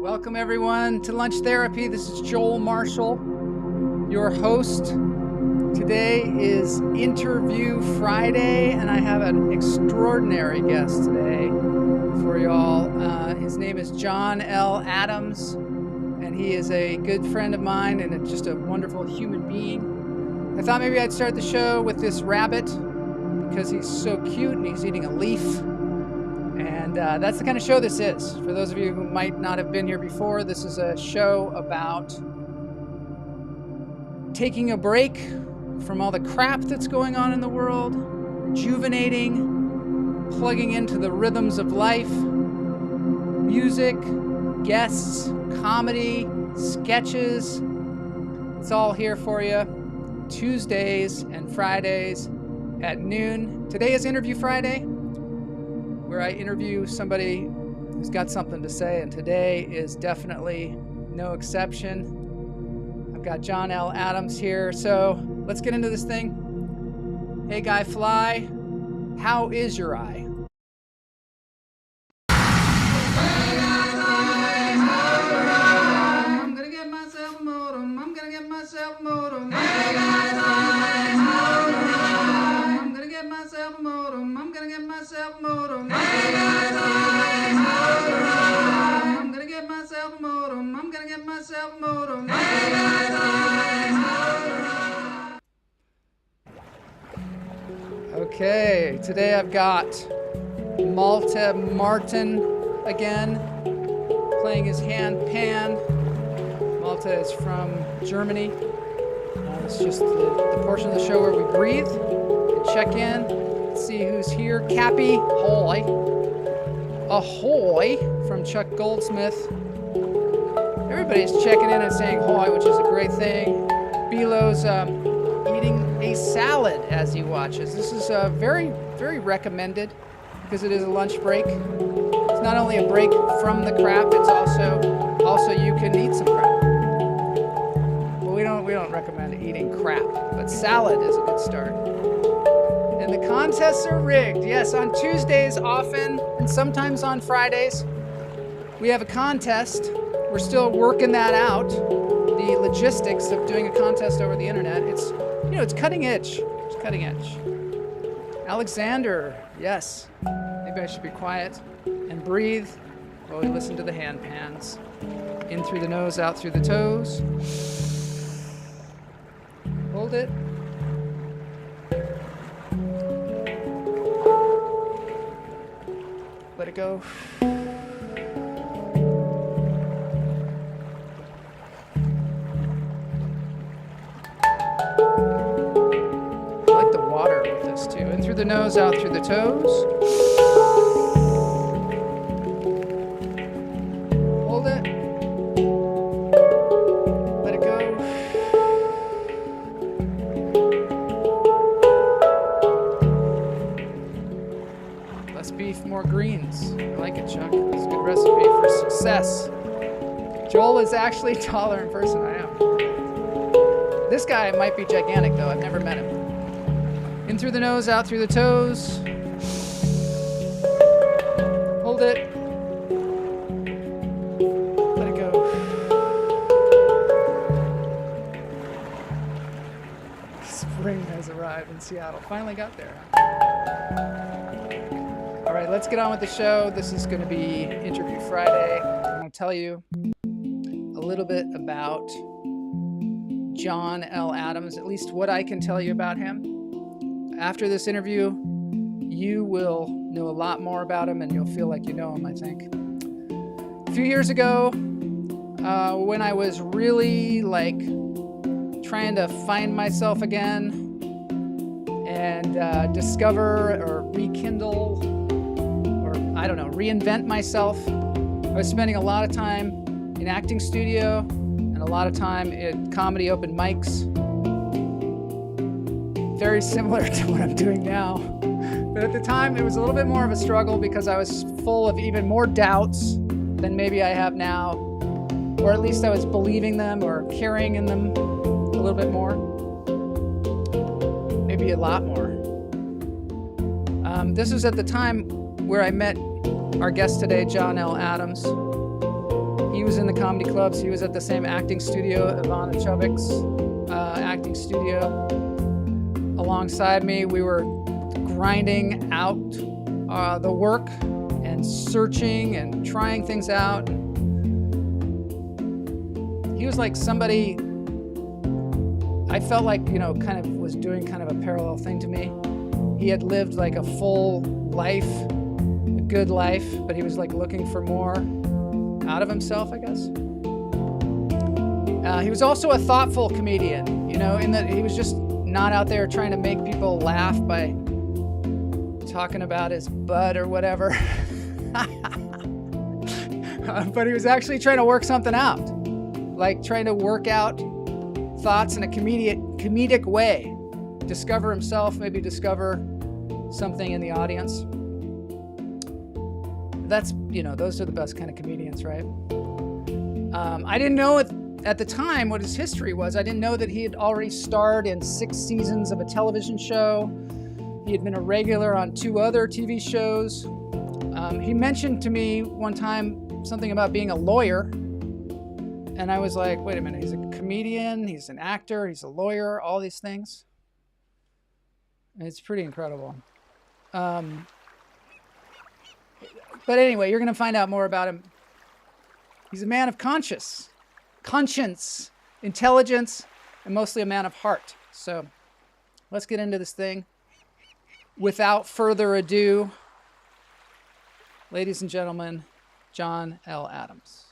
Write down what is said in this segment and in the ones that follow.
Welcome everyone to Lunch Therapy. This is Joel Marshall, your host. Today is Interview Friday, and I have an extraordinary guest today for y'all. His name is John L. Adams, and he is a good friend of mine and just a wonderful human being. I thought maybe I'd start the show with this rabbit because he's so cute and he's eating a leaf. And that's the kind of show this is. For those of you who might not have been here before, this is a show about taking a break from all the crap that's going on in the world, rejuvenating, plugging into the rhythms of life, music, guests, comedy, sketches. It's all here for you Tuesdays and Fridays at noon. Today is Interview Friday, where I interview somebody who's got something to say, and today is definitely no exception. I've got John L. Adams here, so let's get into this thing. Hey, Guy Fly, how is your eye? I'm gonna get myself a modem. I'm gonna get myself a modem. Hey, Guy Fly, I'm gonna get myself a modem. I'm gonna get myself a modem. Hey, Guy Fly, I'm gonna get myself a modem. I'm gonna get myself a modem. Hey, Guy Fly. Okay, today I've got Malte Martin again, playing his hand pan. Malte is from Germany. It's just the portion of the show where we breathe and check in, see who's here. Cappy, ahoy. Ahoy from Chuck Goldsmith. Everybody's checking in and saying ahoy, which is a great thing. Belo's eating a salad as he watches. This is very, very recommended because it is a lunch break. It's not only a break from the crap, it's also you can eat some crap. Well, we don't recommend eating crap, but salad is a good start. And the contests are rigged. Yes, on Tuesdays often, and sometimes on Fridays, we have a contest. We're still working that out. The logistics of doing a contest over the internet. It's cutting edge. It's cutting edge. Alexander, yes. Maybe I should be quiet and breathe while we listen to the hand pans. In through the nose, out through the toes. Hold it. Let it go. I like the water with this too. In through the nose, out through the toes. Hold it. Let it go. Less beef, more greens. I like it, Chuck. It's a good recipe for success. Joel is actually taller in person. I am. This guy might be gigantic, though. I've never met him. In through the nose, out through the toes. Hold it. Let it go. Spring has arrived in Seattle. Finally got there. All right, let's get on with the show. This is going to be Interview Friday. I'm going to tell you a little bit about John L. Adams, at least what I can tell you about him. After this interview, you will know a lot more about him and you'll feel like you know him, I think. A few years ago, when I was really trying to find myself again and discover or rekindle or, reinvent myself, I was spending a lot of time in acting studio and a lot of time at comedy open mics. Very similar to what I'm doing now. But at the time, it was a little bit more of a struggle because I was full of even more doubts than maybe I have now. Or at least I was believing them or carrying in them a little bit more. Maybe a lot more. This was at the time where I met our guest today, John L. Adams. He was in the comedy clubs. He was at the same acting studio, Ivana Chubbuck's acting studio. Alongside me, we were grinding out the work and searching and trying things out. He was like somebody I felt like, kind of was doing kind of a parallel thing to me. He had lived like a full life, a good life, but he was like looking for more out of himself, I guess. He was also a thoughtful comedian, in that he was just not out there trying to make people laugh by talking about his butt or whatever. But he was actually trying to work something out, like trying to work out thoughts in a comedic way, discover himself, maybe discover something in the audience. That's, those are the best kind of comedians, right? I didn't know at the time what his history was. I didn't know that he had already starred in 6 seasons of a television show. He had been a regular on 2 other TV shows. He mentioned to me one time something about being a lawyer. And I was like, wait a minute, he's a comedian, he's an actor, he's a lawyer, all these things. It's pretty incredible. But anyway, you're going to find out more about him. He's a man of conscience, intelligence, and mostly a man of heart. So let's get into this thing. Without further ado, ladies and gentlemen, John L. Adams.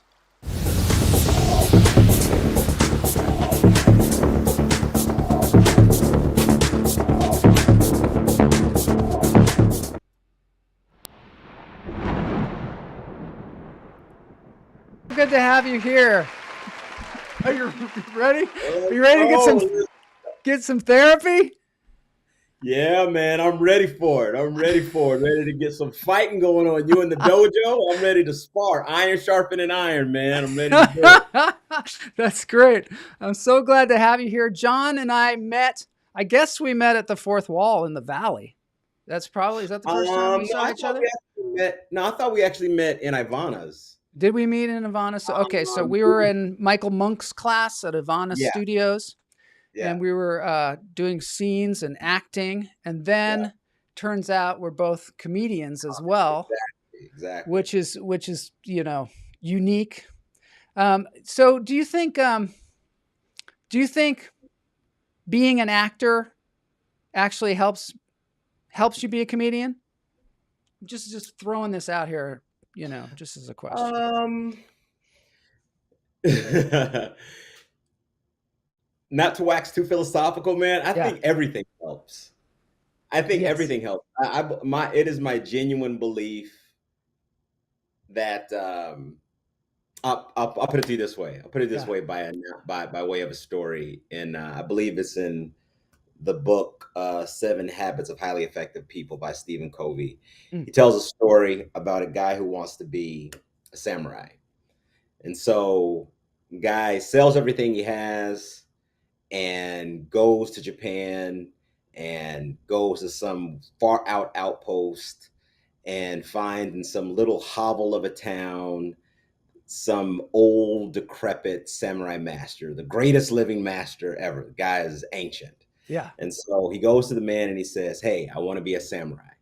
Good to have you here. Are you ready? Are you ready to get some therapy? Yeah, man, I'm ready for it. Ready to get some fighting going on. You in the dojo? I'm ready to spar. Iron sharpening iron, man. I'm ready to do it. That's great. I'm so glad to have you here. John and I met, I guess we met at the Fourth Wall in the Valley. Is that the first time we saw each other? I thought we actually met in Ivana's. Did we meet in Ivana? So we were in Michael Monk's class at Ivana Studios. Yeah. And we were doing scenes and acting. And then turns out we're both comedians as well. Exactly. Which is unique. So do you think being an actor actually helps you be a comedian? Just throwing this out here, just as a question. Not to wax too philosophical, man. I think everything helps. Everything helps. It is my genuine belief that I'll put it to you this way. I'll put it this way by way of a story, and I believe it's in the book 7 Habits of Highly Effective People by Stephen Covey. He tells a story about a guy who wants to be a samurai, and so guy sells everything he has and goes to Japan and goes to some far out outpost and finds in some little hovel of a town some old decrepit samurai master, the greatest living master ever. The guy is ancient. Yeah. And so he goes to the man and he says, "Hey, I want to be a samurai.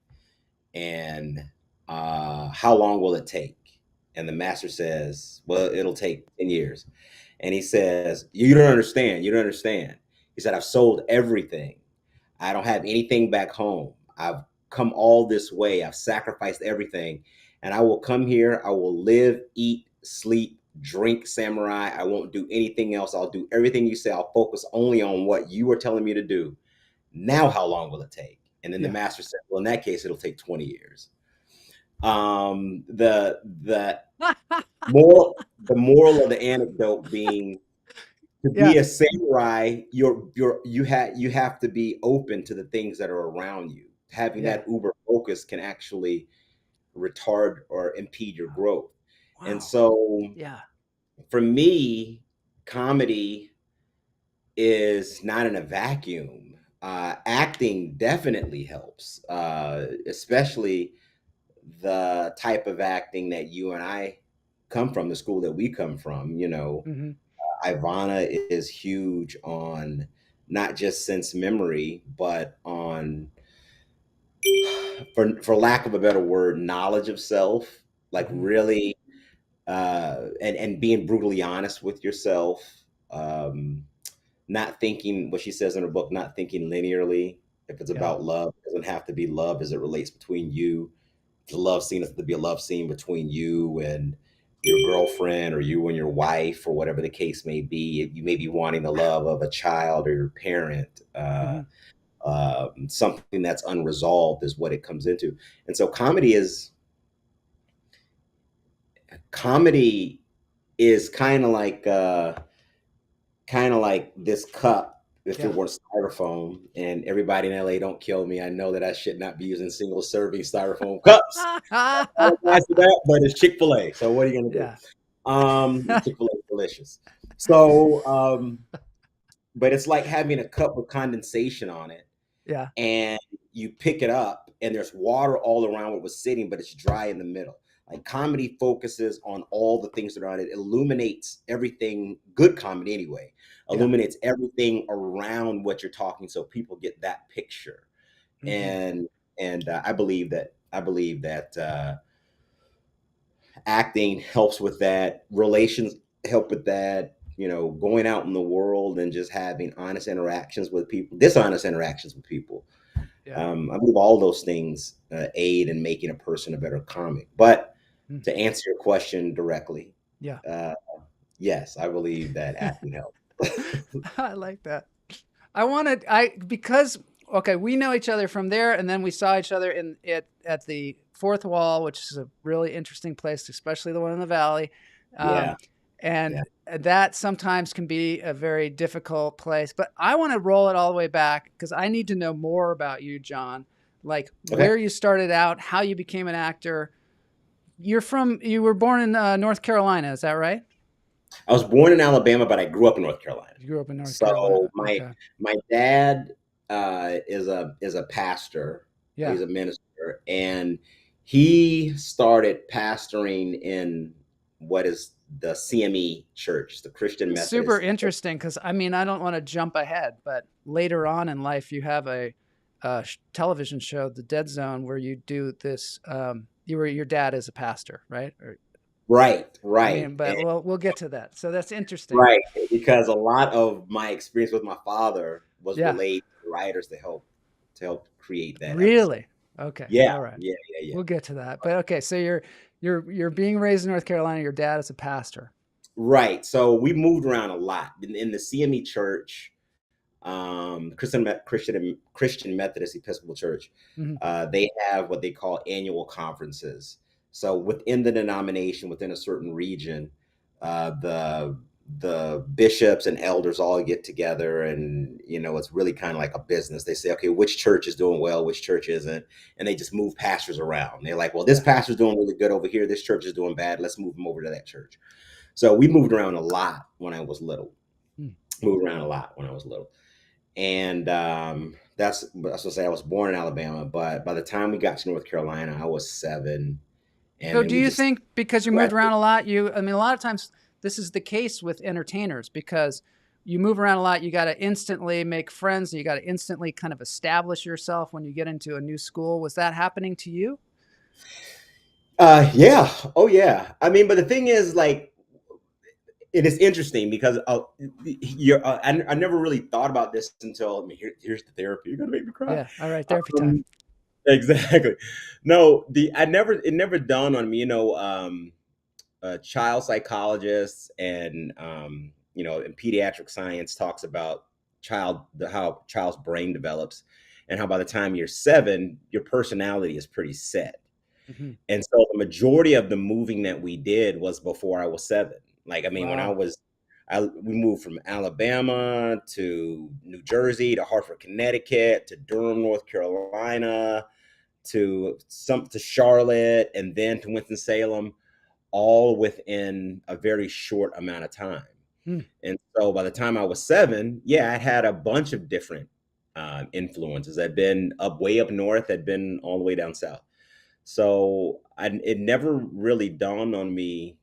And how long will it take?" And the master says, "Well, it'll take 10 years. And he says, You don't understand. He said, "I've sold everything. I don't have anything back home. I've come all this way. I've sacrificed everything. And I will come here. I will live, eat, sleep, drink samurai. I won't do anything else. I'll do everything you say. I'll focus only on what you are telling me to do. Now, how long will it take?" And then the master said, "Well, in that case, it'll take 20 years. The moral of the anecdote being to be a samurai, you have to be open to the things that are around you. Having that uber focus can actually retard or impede your growth. Wow. And so for me, comedy is not in a vacuum. Acting definitely helps, especially the type of acting that you and I come from, the school that we come from, Mm-hmm. Ivana is huge on not just sense memory, but on, for lack of a better word, knowledge of self, like Mm-hmm. really, and being brutally honest with yourself, um, not thinking, what she says in her book, not thinking linearly. If it's Yeah. about love, it doesn't have to be love as it relates between you. The love scene has to be a love scene between you and your girlfriend, or you and your wife, or whatever the case may be. You may be wanting the love of a child or your parent. Mm-hmm. Something that's unresolved is what it comes into. And so comedy is kind of like this cup if it Yeah. were styrofoam. And everybody in LA, don't kill me. I know that I should not be using single serving styrofoam cups. Apologize for that, but it's Chick-fil-A. So what are you gonna do? Yeah. Chick-fil-A is delicious. So, but it's like having a cup with condensation on it, Yeah. and you pick it up and there's water all around where it was sitting, but it's dry in the middle. Like comedy focuses on all the things that are on it, illuminates everything, good comedy anyway, Yeah. illuminates everything around what you're talking, so people get that picture. Mm-hmm. And I believe that acting helps with that, relations help with that, going out in the world and just having honest interactions with people, dishonest interactions with people. Yeah. I believe all those things aid in making a person a better comic. But Mm. to answer your question directly, Yeah. uh, yes, I believe that acting helps. I like that. Because okay, we know each other from there, and then we saw each other at the Fourth Wall, which is a really interesting place, especially the one in the valley. Um, Yeah, and yeah. that sometimes can be a very difficult place. But I want to roll it all the way back because I need to know more about you, John. Like Okay. where you started out, how you became an actor. You were born in North Carolina, is that right? I was born in Alabama, but I grew up in North Carolina. You grew up in North So Carolina. my Okay. my dad is a pastor. Yeah. He's a minister, and he started pastoring in what is the CME Church, the Christian It's super Methodist. interesting because I mean I don't want to jump ahead, but later on in life you have a television show, The Dead Zone, where you do this. Your dad is a pastor, right? Or, Right, I right, mean, but and we'll get to that. So that's interesting. right, because a lot of my experience with my father was Yeah, relayed to writers to help create that episode. really. Okay, Yeah, all right. yeah, yeah, yeah. We'll get to that. But okay, so you're being raised in North Carolina. Your dad is a pastor. Right. So we moved around a lot in the CME Church, Christian Methodist Episcopal Church. Hmm. They have what they call annual conferences. So within the denomination, within a certain region, the bishops and elders all get together, and it's really kind of like a business. They say, okay, which church is doing well, which church isn't, and they just move pastors around. They're like, well, this Yeah. pastor's doing really good over here. This church is doing bad. Let's move them over to that church. So we moved around a lot when I was little. Mm. Moved around a lot when I was little. And that's to say I was born in Alabama, but by the time we got to North Carolina, I was 7, and So then do we you just think because you moved graduated. around a lot, I mean, a lot of times this is the case with entertainers because you move around a lot, you got to instantly make friends and you got to instantly kind of establish yourself when you get into a new school. Was that happening to you? Yeah, oh yeah. I mean, but the thing is, like, it is interesting because I never really thought about this until, I mean, here's the therapy. You're gonna make me cry. Yeah. All right. Therapy time. Um, exactly. No, it never dawned on me. Child psychologists and pediatric science talks about how child's brain develops, and how by the time you're 7, your personality is pretty set. Hmm. And so the majority of the moving that we did was before I was 7. Like, I mean, when Wow. we moved from Alabama to New Jersey to Hartford, Connecticut to Durham, North Carolina to Charlotte, and then to Winston-Salem, all within a very short amount of time. Hmm. And so by the time I was 7, yeah, I had a bunch of different influences. I'd been way up north, I'd been all the way down south. So it never really dawned on me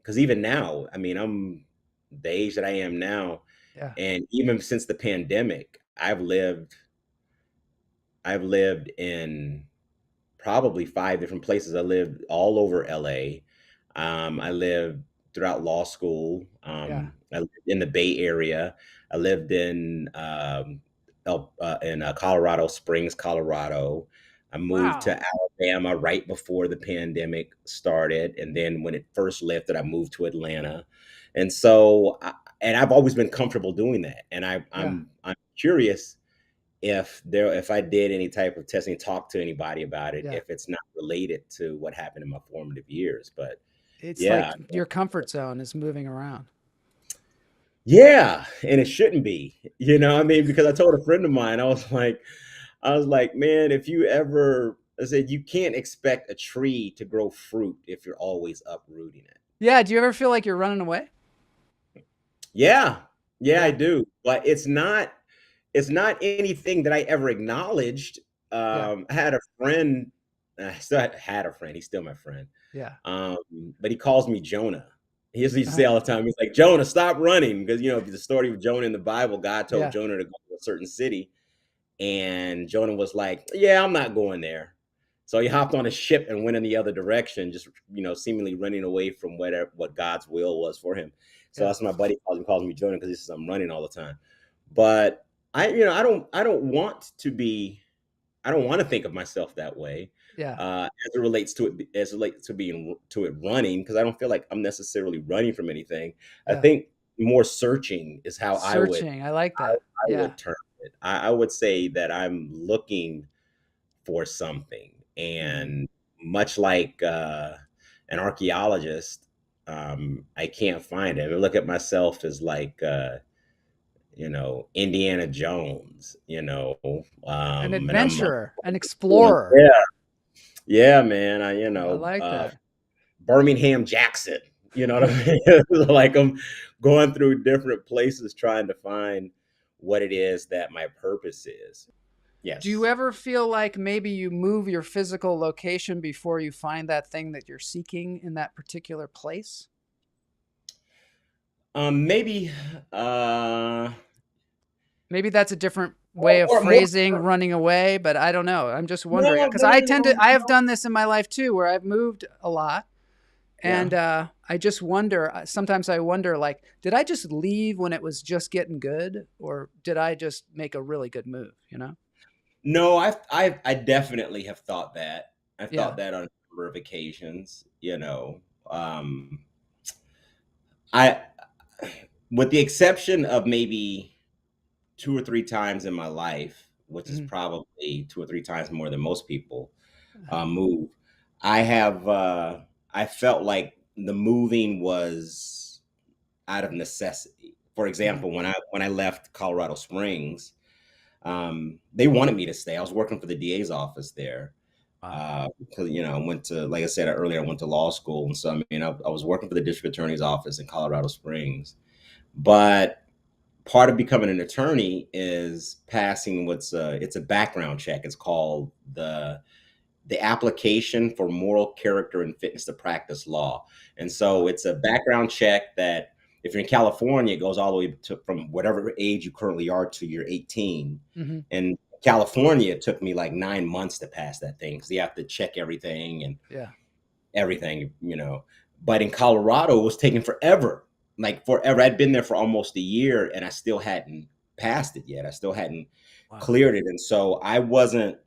because even now, I mean, I'm the age that I am now, Yeah. and even since the pandemic, I've lived in probably 5 different places. I lived all over LA. I lived throughout law school. Yeah. I lived in the Bay Area. I lived in Colorado Springs, Colorado. I moved to Wow. Alabama right before the pandemic started, and then when it first lifted, I moved to Atlanta. And so, and I've always been comfortable doing that. And Yeah. I'm curious if I did any type of testing, talk to anybody about it, Yeah. if it's not related to what happened in my formative years. But It's yeah, like your comfort zone is moving around. yeah, and it shouldn't be, I mean, because I told a friend of mine, I was like, man, if you ever, I said, you can't expect a tree to grow fruit if you're always uprooting it. Yeah. Do you ever feel like you're running away? Yeah, yeah, I Yeah. do, but it's not anything that I ever acknowledged. Yeah. I had a friend, I still had a friend. He's still my friend. Yeah. Um, but he calls me Jonah. He used to say Uh-huh. all the time, he's like, Jonah, stop running. Because, the story of Jonah in the Bible, God told Yeah. Jonah to go to a certain city. And Jonah was like, yeah, I'm not going there. So he hopped on a ship and went in the other direction, just, seemingly running away from what God's will was for him. So Yeah. that's what my buddy calls me Jonah, because he says I'm running all the time. But I don't want to think of myself that way, Yeah. as it relates to being to it running, because I don't feel like I'm necessarily running from anything. I Yeah. think more searching is how Searching. I like I, that. I Yeah. would term it. I would say that I'm looking for something, Hmm. and much like an archaeologist, I can't find it. I look at myself as like Indiana Jones, An and I'm adventurer, an going, explorer. yeah, yeah, man. I like that. Birmingham Jackson, you know what I mean? Like I'm going through different places trying to find what it is that my purpose is. Do you Yes. ever feel like maybe you move your physical location before you find that thing that you're seeking in that particular place? Maybe, uh, Maybe that's a different way of or more, phrasing running away, but I don't know. I'm just no, wondering no, because no, I have no. done this in my life too, where I've moved a lot. Yeah. And I just wonder, sometimes I wonder, like, did I just leave when it was just getting good? Or did I just make a really good move, you know? No, I definitely have thought that. I've Yeah. thought that on a number of occasions, I, with the exception of maybe 2 or 3 times in my life, which is Hmm. probably 2 or 3 times more than most people, Uh-huh. move. I have, I felt like the moving was out of necessity. For Hmm. example, when I left Colorado Springs, they wanted me to stay. I was working for the DA's office there. Wow. Because I went to, like I said earlier, I went to law school, and so I mean, I was working for the district attorney's office in Colorado Springs. But part of becoming an attorney is passing it's a background check. It's called the application for moral character and fitness to practice law. And so Wow. it's a background check that, if you're in California, it goes all the way to from whatever age you currently are to you're 18. Hmm. And California, it took me like 9 months to pass that thing, because you have to check everything and Yeah. everything. But in Colorado, it was taking forever, like forever. I'd been there for almost a year, and I still hadn't passed it yet. I still hadn't Wow. cleared it. And so I wasn't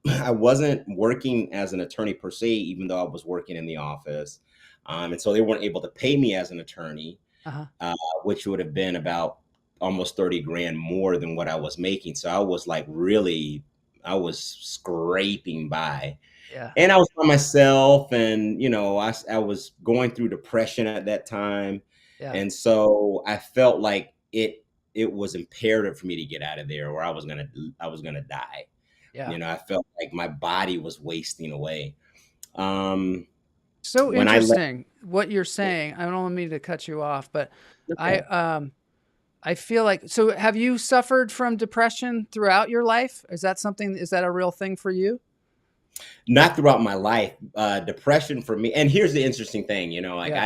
working as an attorney per se, even though I was working in the office. And so they weren't able to pay me as an attorney, Uh-huh. uh, which would have been about almost 30 grand more than what I was making. So I was like, really, I was scraping by, Yeah. and I was by myself, and I was going through depression at that time, Yeah. and so I felt like it was imperative for me to get out of there, or I was gonna die. Yeah. I felt like my body was wasting away. Um, So when I left, interesting what you're saying. I don't mean to cut you off, but I okay. I feel like, so have you suffered from depression throughout your life? Is that a real thing for you? Not throughout my life. Depression for me, and here's the interesting thing, like Yeah.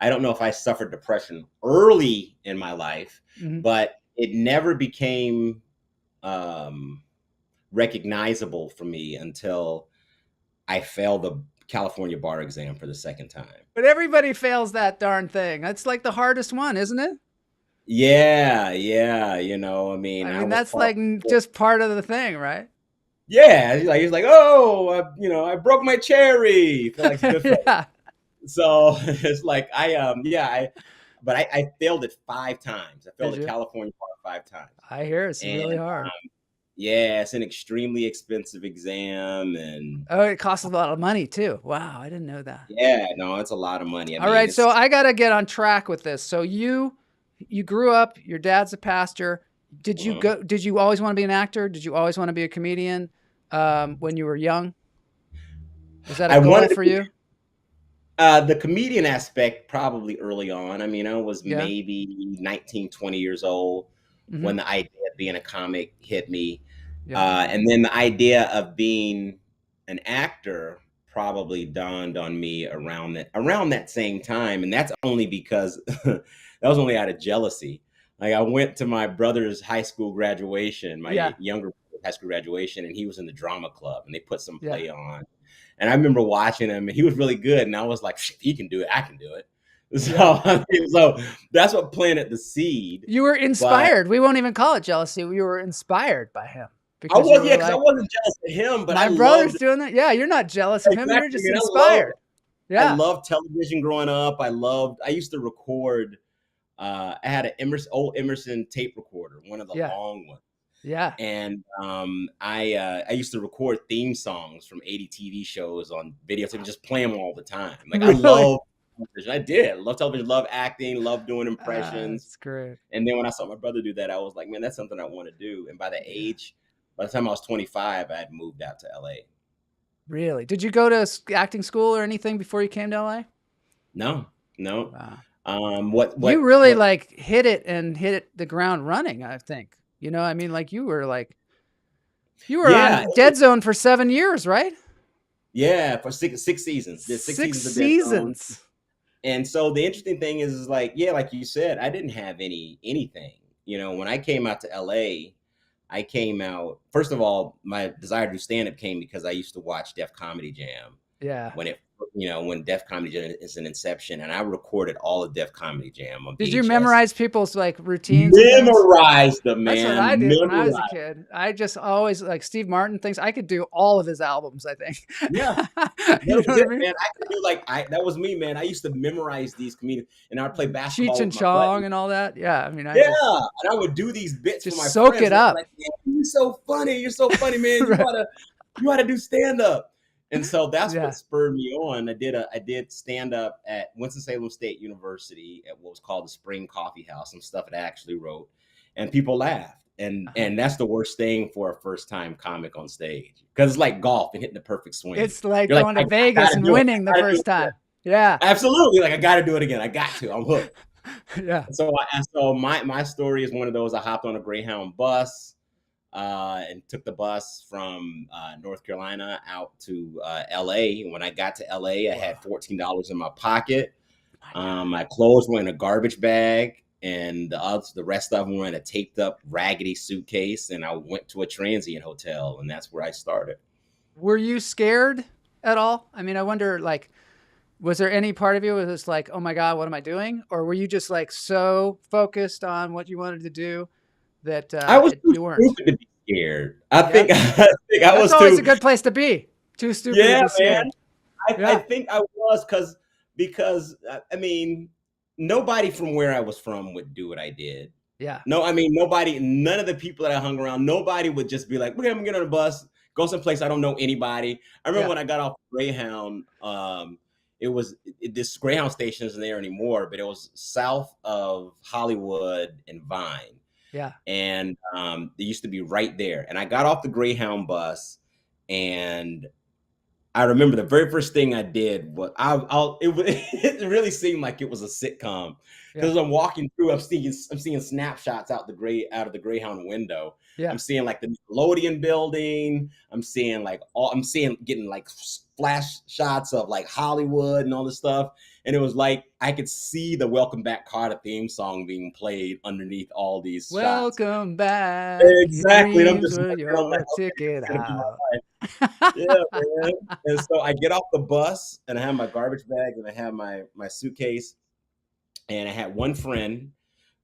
I don't know if I suffered depression early in my life, Mhm. but it never became um, recognizable for me until I failed the California bar exam for the second time. But everybody fails that darn thing. That's like the hardest one, isn't it? Yeah, yeah, I mean, I I mean, was that's part. like just part of the thing, right? Yeah, he's like, oh, I broke my cherry. Feel like it's good for. Yeah. So it's like but I failed it 5 times. I failed Did the you? California bar 5 times, I hear it's and really hard. yeah, it's an extremely expensive exam, and Oh, it costs a lot of money too. Wow, I didn't know that. yeah, no, it's a lot of money. I All mean, right, so it's I got to get on track with this. So you grew up, your dad's a pastor. mhm. Did you always want to be an actor? Did you always want to be a comedian when you were young? Was that a I goal wanted to for be you? the comedian aspect probably early on. I mean, I was Yeah. maybe 19, 20 years old Hmm. when the idea of being a comic hit me. Yeah. And then the idea of being an actor probably dawned on me around that same time. And that's only because that was only out of jealousy. Like I went to my brother's high school graduation, my Yeah. younger brother's high school graduation, and he was in the drama club and they put some Yeah. play on. And I remember watching him, and he was really good. And I was like, if he can do it, I can do it. So, Yeah. I mean, so that's what planted the seed. You were But inspired. We won't even call it jealousy. You were inspired by him I because you was, were yeah, because I like, wasn't jealous of him, but I my brother's loved doing that. Yeah, you're not jealous of him. You're exactly. I just mean, inspired. I Yeah. loved television growing up. I used to record. I had an old Emerson tape recorder, one of the Yeah. long ones, Yeah. and I used to record theme songs from 80 TV shows on videotape and just play them all the time. Like I Really? love television. I did. I love television. Love acting. Love doing impressions. That's great. And then when I saw my brother do that, I was like, man, that's something I want to do. And Yeah. by the time I was 25, I had moved out to LA. Really? Did you go to acting school or anything before you came to LA? No, no. Wow. You What, really what? like hit it the ground running, I think. I mean, like you were Yeah, on Dead Zone for 7 years, right? yeah. For six seasons, did 6 6 seasons of Dead Zone. seasons. And so the interesting thing is like, yeah, like you said, I didn't have anything. When I came out to LA, I came out. First of all, my desire to do stand up came because I used to watch Def Comedy Jam Yeah. when Def Comedy Jam is an inception, and I recorded all of Def Comedy Jam on Did you VHS. memorize people's like routines and things? Memorized them, That's what man. I did when I was a Memorized. kid. I just always like Steve Martin things. I could do all of his albums, I think. Yeah. You That know was what I it, mean? man. I could do that was me, man. I used to memorize these comedians, and I would play Cheech basketball and with my buddies. Chong and all that. Yeah, I mean, I Yeah, just and I would do these bits for my soak friends, it and they're up. like, "Man, you're so funny. You're so funny, man. Right. You oughta do stand up." And so that's what Yeah. spurred me on. I did stand up at Winston-Salem State University at what was called the Spring Coffee House, some stuff that I actually wrote, and people laughed. And that's the worst thing for a first time comic on stage because it's like golf and hitting the perfect swing. It's like You're like, going to I Vegas gotta and do it. winning the I gotta do first it again. time. Yeah. Absolutely, like I got to do it again. I got to. I'm hooked. Yeah. So my story is one of those. I hopped on a Greyhound bus and took the bus from North Carolina out to LA. When I got to LA, I had $14 in my pocket. My clothes were in a garbage bag, and the rest of them were in a taped up, raggedy suitcase. And I went to a transient hotel, and that's where I started. Were you scared at all? I mean, I wonder, like, was there any part of you where it's like, oh my God, what am I doing? Or were you just like so focused on what you wanted to do that I was too you weren't? stupid to be scared. I Yeah. think I That's was always too. a good place to be. Too stupid to Yeah, be scared. man. I Yeah. think I was because I mean, nobody from where I was from would do what I did. Yeah. No, I mean none of the people that I hung around, nobody would just be like, "Okay, I'm gonna get on a bus, go someplace I don't know anybody." I remember Yeah. when I got off Greyhound, this Greyhound station isn't there anymore, but it was south of Hollywood and Vine. Yeah. And they used to be right there. And I got off the Greyhound bus, and I remember the very first thing I did was it really seemed like it was a sitcom because I'm walking through, I'm seeing snapshots out of the Greyhound window. Yeah. I'm seeing like the Nickelodeon building. I'm seeing getting like flash shots of like Hollywood and all this stuff. And it was like I could see the Welcome Back Carter theme song being played underneath all these shots. Welcome back. Your Exactly. And I'm dreams just were looking, I'm like, your okay, this ticket is gonna be my out. life. Yeah, man. And so I get off the bus and I have my garbage bag and I have my suitcase. And I had one friend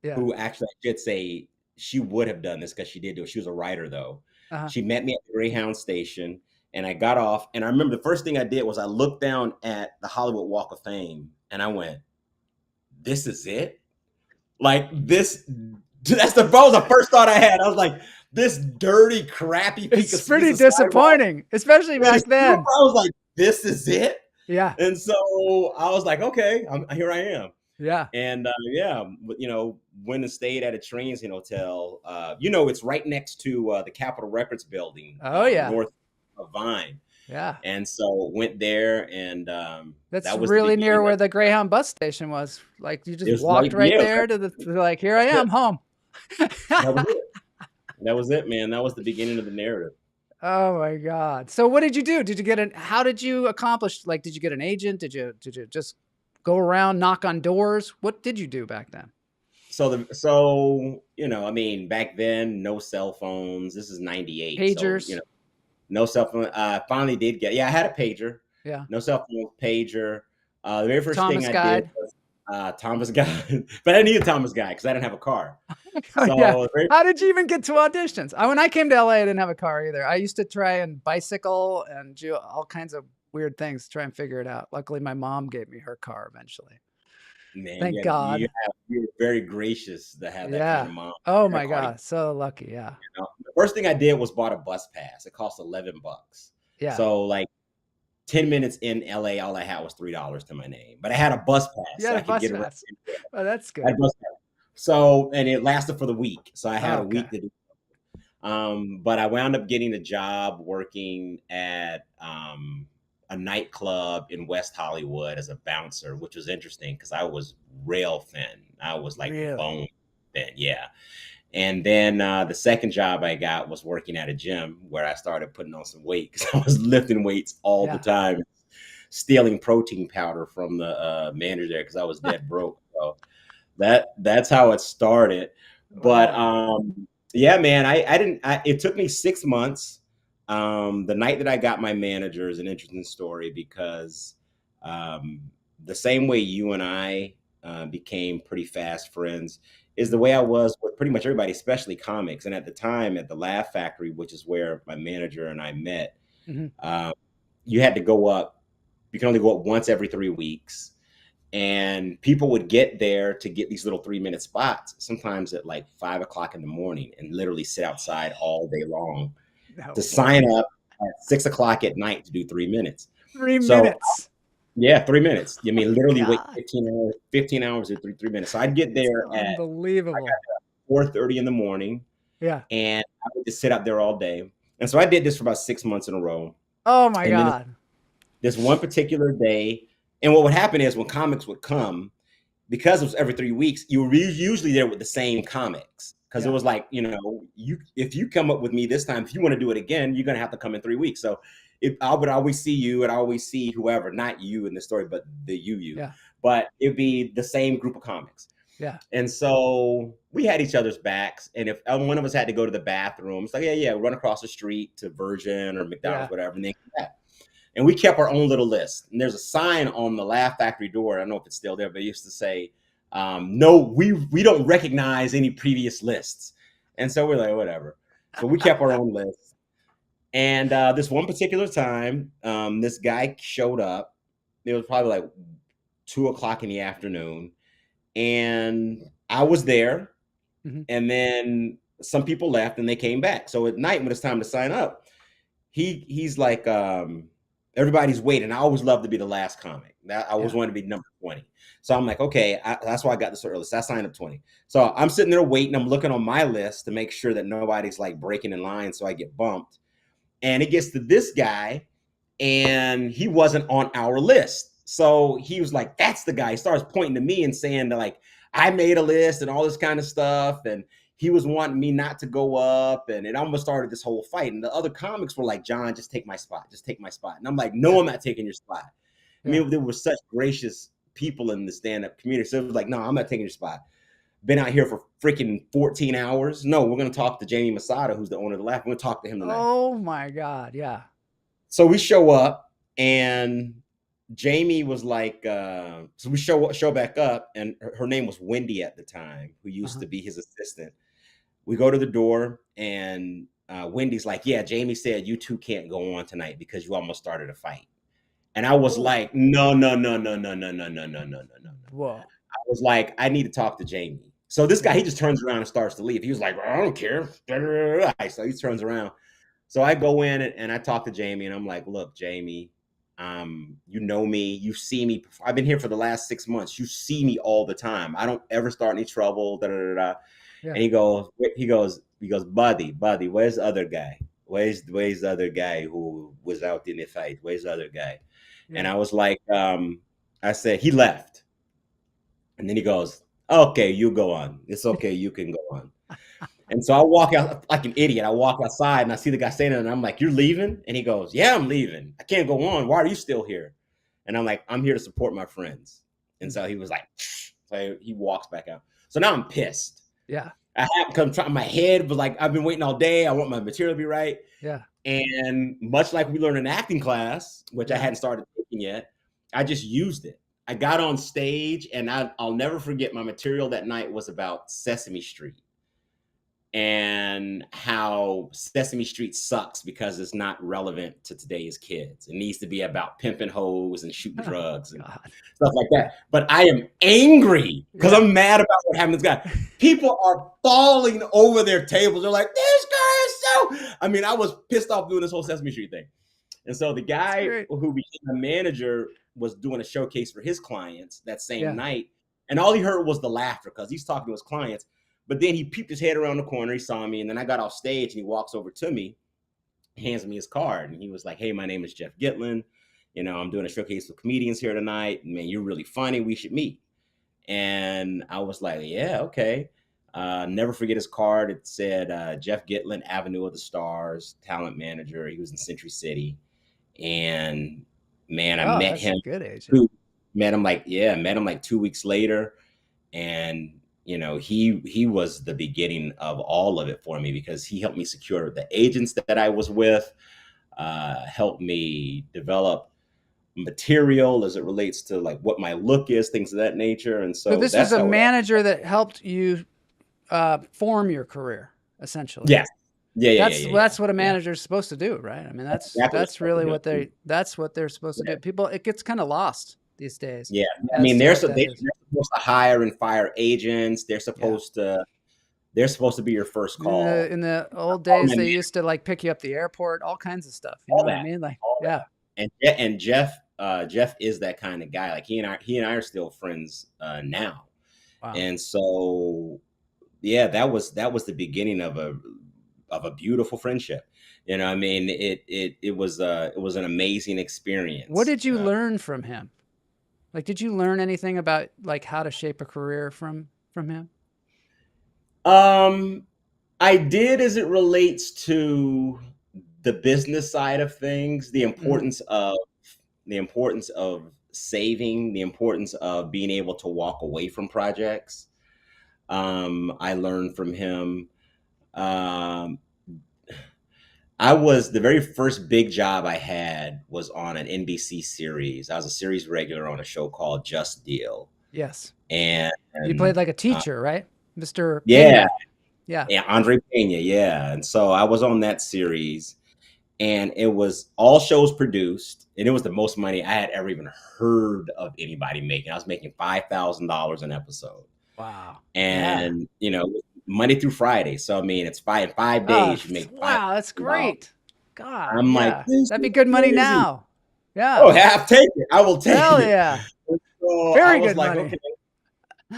Yeah. who actually I should say she would have done this because she did do it. She was a writer though. Uh-huh. She met me at the Greyhound station and I got off. And I remember the first thing I did was I looked down at the Hollywood Walk of Fame and I went, this is it? Like this, that was the first thought I had. I was like, this dirty, crappy It's piece pretty of sidewalk. disappointing, especially back I then. was like, this is it? Yeah. And so I was like, okay, here I am. Yeah. And yeah, went and stayed at a Transient hotel. It's right next to the Capitol Records building, Oh, yeah. north of Vine. Yeah. And so went there, and That's that was really the near beginning where of, the Greyhound bus station was. Like you it just was walked right yeah, there to like, here I am, home. that was it. That was it, man. That was the beginning of the narrative. Oh my God. So what did you do? How did you accomplish, like, did you get an agent? Did you just go around, knock on doors? What did you do back then? Back then, no cell phones. This is 98. Pagers? So, no cell phone. Finally did get, I had a pager. Yeah. No cell phone, pager. The very first Thomas thing I Guide? did was Thomas Guide. But I need a Thomas Guide because I didn't have a car. Oh, yeah. How did you even get to auditions? When I came to LA, I didn't have a car either. I used to try and bicycle and do all kinds of weird things to try and figure it out. Luckily, my mom gave me her car eventually. Man, Thank God. You're very gracious to have that kind of mom. Oh my God. So lucky. Yeah. The first thing I did was bought a bus pass. It cost $11. Yeah. So like 10 minutes in LA, all I had was $3 to my name. But I had a bus pass. Yeah, so I could get around. Oh, that's good. I had a bus pass. So, and it lasted for the week. So I had a Okay. week to do it. But I wound up getting a job working at a nightclub in West Hollywood as a bouncer, which was interesting because I was rail thin. I was like bone thin, yeah. And then the second job I got was working at a gym where I started putting on some weight because I was lifting weights all the time, stealing protein powder from the manager there because I was dead broke. So that's how it started. But yeah, man, it took me 6 months. The night that I got my manager is an interesting story because the same way you and I became pretty fast friends is the way I was with pretty much everybody, especially comics. And at the time at the Laugh Factory, which is where my manager and I met, you had to go up. You can only go up once every 3 weeks. And people would get there to get these little 3-minute spots, sometimes at like 5 o'clock in the morning, and literally sit outside all day long to sign up at 6 o'clock at night to do 3 minutes. 3 minutes. Yeah, 3 minutes. I mean, literally wait 15 hours to 3 minutes. So I'd get there at unbelievable 4:30 in the morning. Yeah. And I would just sit out there all day. And so I did this for about 6 months in a row. Oh my God. This one particular day, and what would happen is when comics would come, because it was every 3 weeks, you were usually there with the same comics. Because it was like, if you come up with me this time, if you want to do it again, you're going to have to come in 3 weeks. So I would always see you and I always see whoever, not you in the story, but the you. Yeah. But it'd be the same group of comics. Yeah. And so we had each other's backs. And if one of us had to go to the bathroom, it's like, run across the street to Virgin or McDonald's, whatever, and then come back. And we kept our own little list. And there's a sign on the Laugh Factory door. I don't know if it's still there, but it used to say, no, we don't recognize any previous lists. And so we're like, whatever. So we kept our own list. And this one particular time, this guy showed up. It was probably like 2 o'clock in the afternoon. And I was there. And then some people left and they came back. So at night when it's time to sign up, he's like, everybody's waiting. I always love to be the last comic. I always wanted to be number 20. So I'm like, okay, that's why I got this early. So I signed up 20. So I'm sitting there waiting. I'm looking on my list to make sure that nobody's like breaking in line so I get bumped. And it gets to this guy and he wasn't on our list. So he was like, that's the guy. He starts pointing to me and saying that, like, I made a list and all this kind of stuff. And he was wanting me not to go up. And it almost started this whole fight. And the other comics were like, John, just take my spot. Just take my spot. And I'm like, no, I'm not taking your spot. I mean, there were such gracious people in the stand-up community. So it was like, no, I'm not taking your spot. Been out here for freaking 14 hours. No, we're going to talk to Jamie Masada, who's the owner of the Laugh. We're going to talk to him tonight. Oh my God. Yeah. So we show up, and Jamie was like, so we show back up, and her name was Wendy at the time, who used to be his assistant. We go to the door, and Wendy's like, yeah, Jamie said you two can't go on tonight because you almost started a fight. And I was like, no. Whoa. I was like, I need to talk to Jamie. So this guy, he just turns around and starts to leave. He was like, I don't care. So he turns around. So I go in and I talk to Jamie, and I'm like, look, Jamie, you know me, you see me. I've been here for the last 6 months. You see me all the time. I don't ever start any trouble. Yeah. And he goes, buddy, where's the other guy? Where's the other guy who was out in the fight? Where's the other guy? Yeah. And I was like, I said, he left. And then he goes, okay, you go on. It's okay, you can go on. And so I walk out like an idiot. I walk outside and I see the guy standing there, and I'm like, you're leaving? And he goes, yeah, I'm leaving. I can't go on. Why are you still here? And I'm like, I'm here to support my friends. And so he was like, so he walks back out. So now I'm pissed. Yeah. I have come trying, my head was like, I've been waiting all day. I want my material to be right. Yeah. And much like we learned in acting class, which I hadn't started taking yet, I just used it. I got on stage, and I'll never forget, my material that night was about Sesame Street and how Sesame Street sucks because it's not relevant to today's kids. It needs to be about pimping hoes and shooting drugs and stuff like that. But I am angry because I'm mad about what happened to this guy. People are falling over their tables. They're like, this guy is so... I mean, I was pissed off doing this whole Sesame Street thing. And so the guy who became a manager was doing a showcase for his clients that same night. And all he heard was the laughter because he's talking to his clients. But then he peeped his head around the corner. He saw me. And then I got off stage, and he walks over to me, hands me his card. And he was like, hey, my name is Jeff Gitlin. You know, I'm doing a showcase with comedians here tonight. Man, you're really funny. We should meet. And I was like, yeah, okay. Never forget his card. It said Jeff Gitlin, Avenue of the Stars, talent manager. He was in Century City. And man, I met him. Good agent. Met him like 2 weeks later. And you know, he was the beginning of all of it for me because he helped me secure the agents that I was with, helped me develop material as it relates to like what my look is, things of that nature. And so this was a manager that helped you form your career, essentially. Yeah. That's what a manager is supposed to do, right? I mean, that's really what they're supposed to do. People, it gets kind of lost these days. Yeah, I mean, they're supposed to hire and fire agents. They're supposed to be your first call. In the old days, they used to like pick you up at the airport, all kinds of stuff. You know what I mean? Like, And Jeff is that kind of guy. Like he and I are still friends now. Wow. And so, yeah, that was the beginning of a beautiful friendship. You know, I mean, it was an amazing experience. What did you learn from him? Like, did you learn anything about like how to shape a career from him? I did, as it relates to the business side of things, the importance of saving, the importance of being able to walk away from projects. I learned from him. The very first big job I had was on an NBC series. I was a series regular on a show called Just Deal. Yes. And you played like a teacher, right? Mr. Yeah. Pena. Yeah. Andre Pena. Yeah. And so I was on that series, and it was all shows produced, and it was the most money I had ever even heard of anybody making. I was making $5,000 an episode. Wow. And, you know, Monday through Friday. So, I mean, it's 5 days. You make wow, that's great. God. I'm like, that'd be good money now. Yeah. Oh, I'll take it. I will take it. Hell yeah. So very good money. Okay.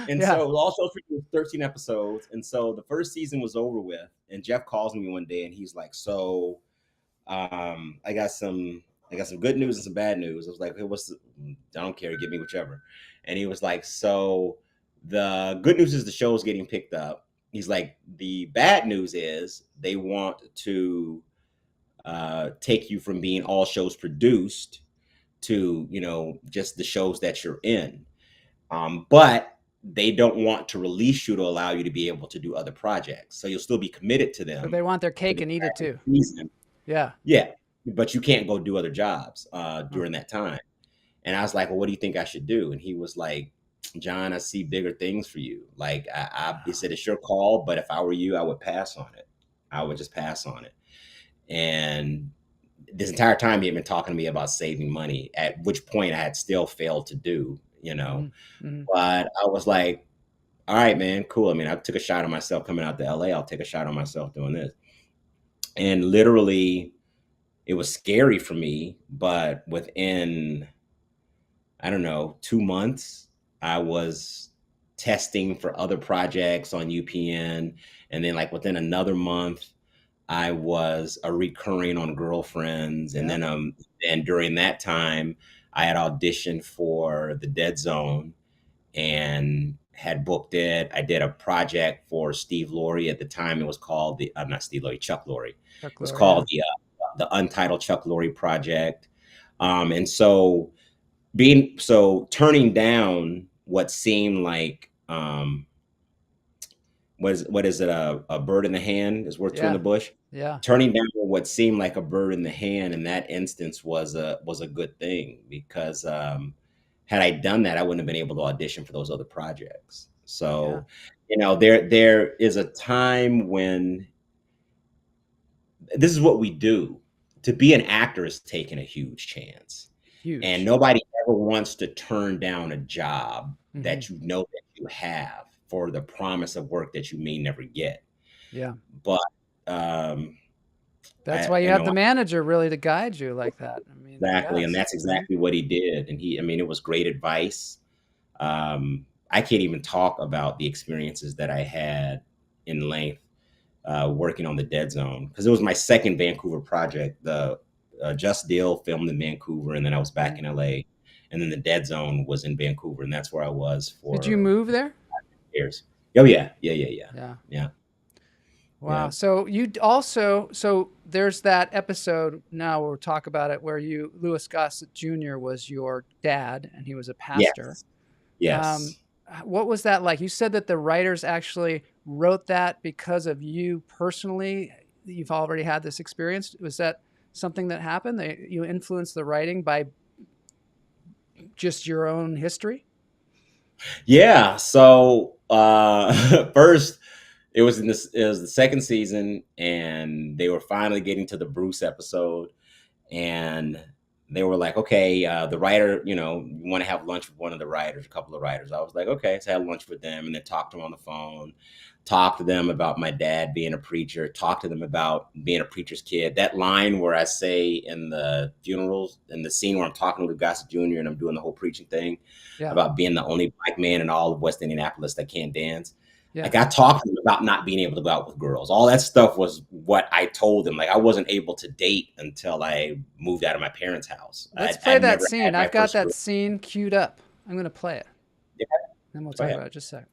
And so it also produced 13 episodes. And so the first season was over with. And Jeff calls me one day, and he's like, so I got some good news and some bad news. I was like, hey, I don't care. Give me whichever. And he was like, so the good news is the show's getting picked up. He's like, the bad news is they want to take you from being all shows produced to, you know, just the shows that you're in. But they don't want to release you to allow you to be able to do other projects. So you'll still be committed to So them they want their for cake the and eat it entire too. season. Yeah. Yeah, but you can't go do other jobs Huh. during that time. And I was like, well, what do you think I should do? And he was like, John, I see bigger things for you. Like he said, it's your call, but if I were you, I would pass on it. I would just pass on it. And this entire time he had been talking to me about saving money, at which point I had still failed to do, Mm-hmm. Mm-hmm. But I was like, all right, man, cool. I mean, I took a shot on myself coming out to LA. I'll take a shot on myself doing this. And literally, it was scary for me, but within, I don't know, 2 months, I was testing for other projects on UPN. And then, like, within another month, I was a recurring on Girlfriends. And Yeah. then, and during that time, I had auditioned for The Dead Zone and had booked it. I did a project for Steve Laurie at the time. It was called not Steve Laurie, Chuck Laurie. It Chuck was Lorre, yeah. called the Untitled Chuck Laurie Project. And so turning down what seemed like what is it, a bird in the hand is worth two in Yeah. the bush. Yeah. Turning down what seemed like a bird in the hand in that instance was a good thing, because had I done that, I wouldn't have been able to audition for those other projects. Yeah. So, there is a time when this is what we do. To be an actor is taking a huge chance. And Huge. nobody ever wants to turn down a job Mm-hmm. that you know that you have for the promise of work that you may never get. Yeah. But um, That's I, why you you have know, the manager really to guide you like that. I mean, exactly, and yes. that's Mm-hmm. exactly what he did. And I mean, it was great advice. I can't even talk about the experiences that I had in length working on The Dead Zone, because it was my second Vancouver project. The Just Deal filmed in Vancouver, and then I was back Mm-hmm. in LA, and then The Dead Zone was in Vancouver, and that's where I was Did you for move there? years. Oh yeah, yeah, yeah, yeah, Yeah. yeah, Wow. yeah. So you also, so there's that episode now we'll talk about it where Louis Gossett Jr. was your dad and he was a pastor. Yes, Um, yes. what was that like? You said that the writers actually wrote that because of you personally. You've already had this experience. Was that something that happened? You influenced the writing by just your own history? Yeah. So first, it was the second season, and they were finally getting to the Bruce episode, and they were like, okay, the writer, you want to have lunch with one of the writers, a couple of writers. I was like, okay, so I had lunch with them, and then talked to them on the phone, talked to them about my dad being a preacher, talked to them about being a preacher's kid. That line where I say in the funerals, in the scene where I'm talking to Luke Gossett Jr. and I'm doing the whole preaching thing Yeah. about being the only black man in all of West Indianapolis that can't dance. Yeah. Like, I talked to them about not being able to go out with girls. All that stuff was what I told them. Like, I wasn't able to date until I moved out of my parents' house. Let's play I'd that never scene. had my I've got first that girl. scene queued up. I'm going to play it. Yeah, Then we'll go talk ahead. about it just a sec.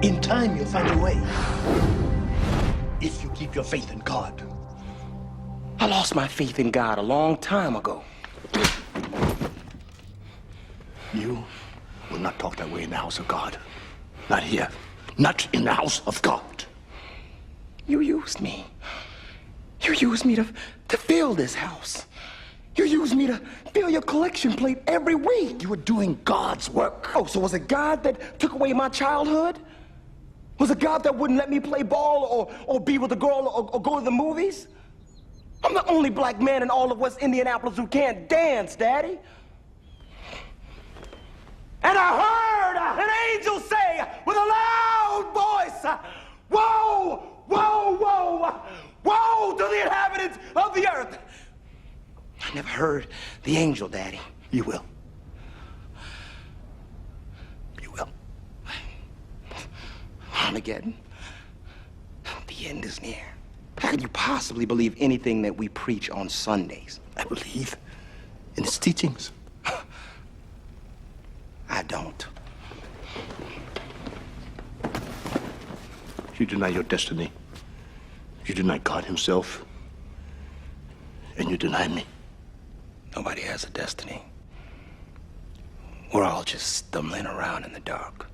In time, you'll find a way. If you keep your faith in God. I lost my faith in God a long time ago. You will not talk that way in the house of God. Not here. Not in the house of God. You used me. You used me to fill this house. You used me to fill your collection plate every week. You were doing God's work. Oh, so was it God that took away my childhood? Was it God that wouldn't let me play ball or be with a girl or go to the movies? I'm the only black man in all of West Indianapolis who can't dance, Daddy. And I heard an angel say with a loud voice, woe, woe, woe, woe to the inhabitants of the earth. I never heard the angel, Daddy. You will. You will. Armageddon, the end is near. How can you possibly believe anything that we preach on Sundays? I believe in his teachings. I don't. You deny your destiny. You deny God himself. And you deny me. Nobody has a destiny. We're all just stumbling around in the dark.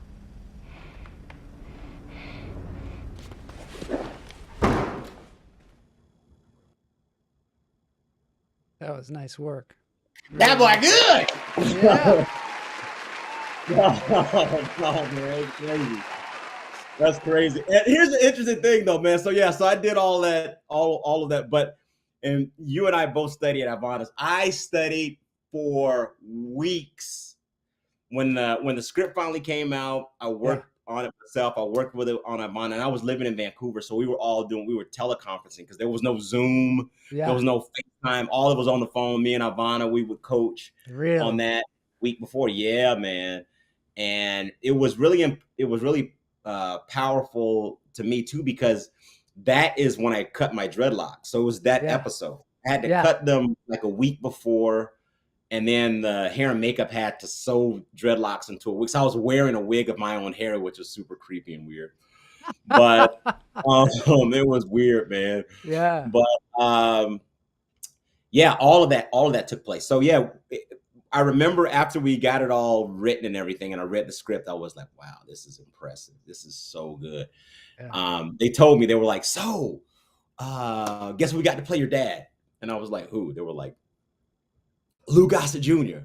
That was nice work. That boy good. Yeah. Oh, man, that's crazy. That's crazy. And here's the interesting thing, though, man. So yeah, so I did all that, all of that, but and you and I both studied at Ivana's. I studied for weeks. When the script finally came out, I worked on it myself. I worked with it on Ivana, and I was living in Vancouver, so we were teleconferencing because there was no Zoom, there was no FaceTime. All of it was on the phone. Me and Ivana, we would coach on that week before. Yeah, man, and it was really powerful to me too, because that is when I cut my dreadlocks. So it was that episode. I had to cut them like a week before. And then the hair and makeup had to sew dreadlocks into a wig. So I was wearing a wig of my own hair, which was super creepy and weird. But it was weird, man. Yeah. But yeah, all of that took place. So yeah, I remember after we got it all written and everything, and I read the script, I was like, wow, this is impressive. This is so good. Yeah. They told me, they were like, so guess we got to play your dad. And I was like, who? They were like, Lou Gossett Jr.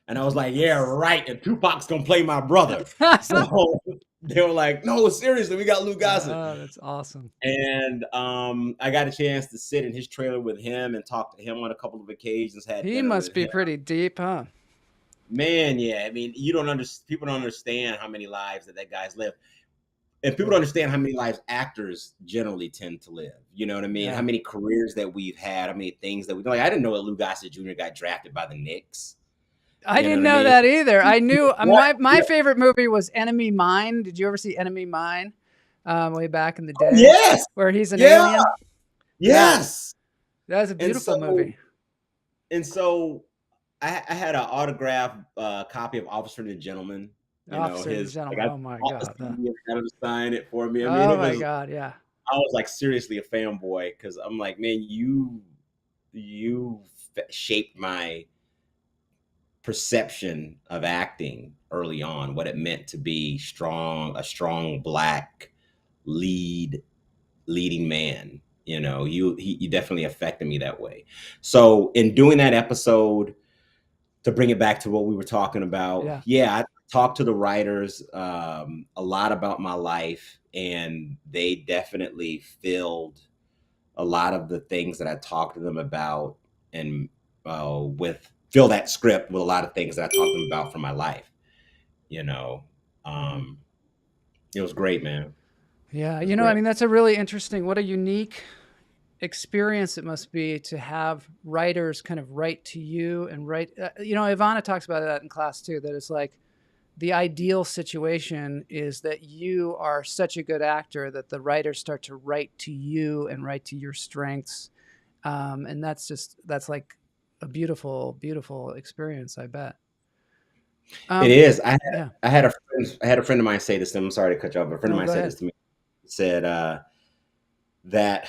And I was like, yeah, right. And Tupac's gonna play my brother. So they were like, no, seriously, we got Lou Gossett. Oh, that's awesome. And I got a chance to sit in his trailer with him and talk to him on a couple of occasions. He must be pretty deep, huh? Man, yeah. I mean, people don't understand how many lives that guy's lived. And people don't understand how many lives actors generally tend to live. You know what I mean? Yeah. How many careers that we've had, how many things that we like. I didn't know that Lou Gossett Jr. got drafted by the Knicks. I didn't know that either. I knew my favorite movie was Enemy Mine. Did you ever see Enemy Mine? Way back in the day. Yes. Where he's an alien. Yes. Yeah. That was a beautiful movie. And so I had an autographed copy of Officer and the Gentleman. Officer and the Gentleman. Oh my God. Had to sign it for me. I mean, oh my God. Yeah. I was like seriously a fanboy, because I'm like, man, you shaped my perception of acting early on, what it meant to be a strong Black leading man. You know, you definitely affected me that way. So in doing that episode, to bring it back to what we were talking about, I talked to the writers a lot about my life, and they definitely filled a lot of the things that I talked to them about, and fill that script with a lot of things that I talked to them about from my life. You know, it was great, man. Yeah, you know, I mean, that's a really interesting, what a unique experience it must be to have writers kind of write to you and write. You know, Ivana talks about that in class too, that it's like the ideal situation is that you are such a good actor that the writers start to write to you and write to your strengths. And that's like a beautiful, beautiful experience, I bet. It is. I had a friend of mine say this to me. I'm sorry to cut you off, but a friend of mine said this to me. He said that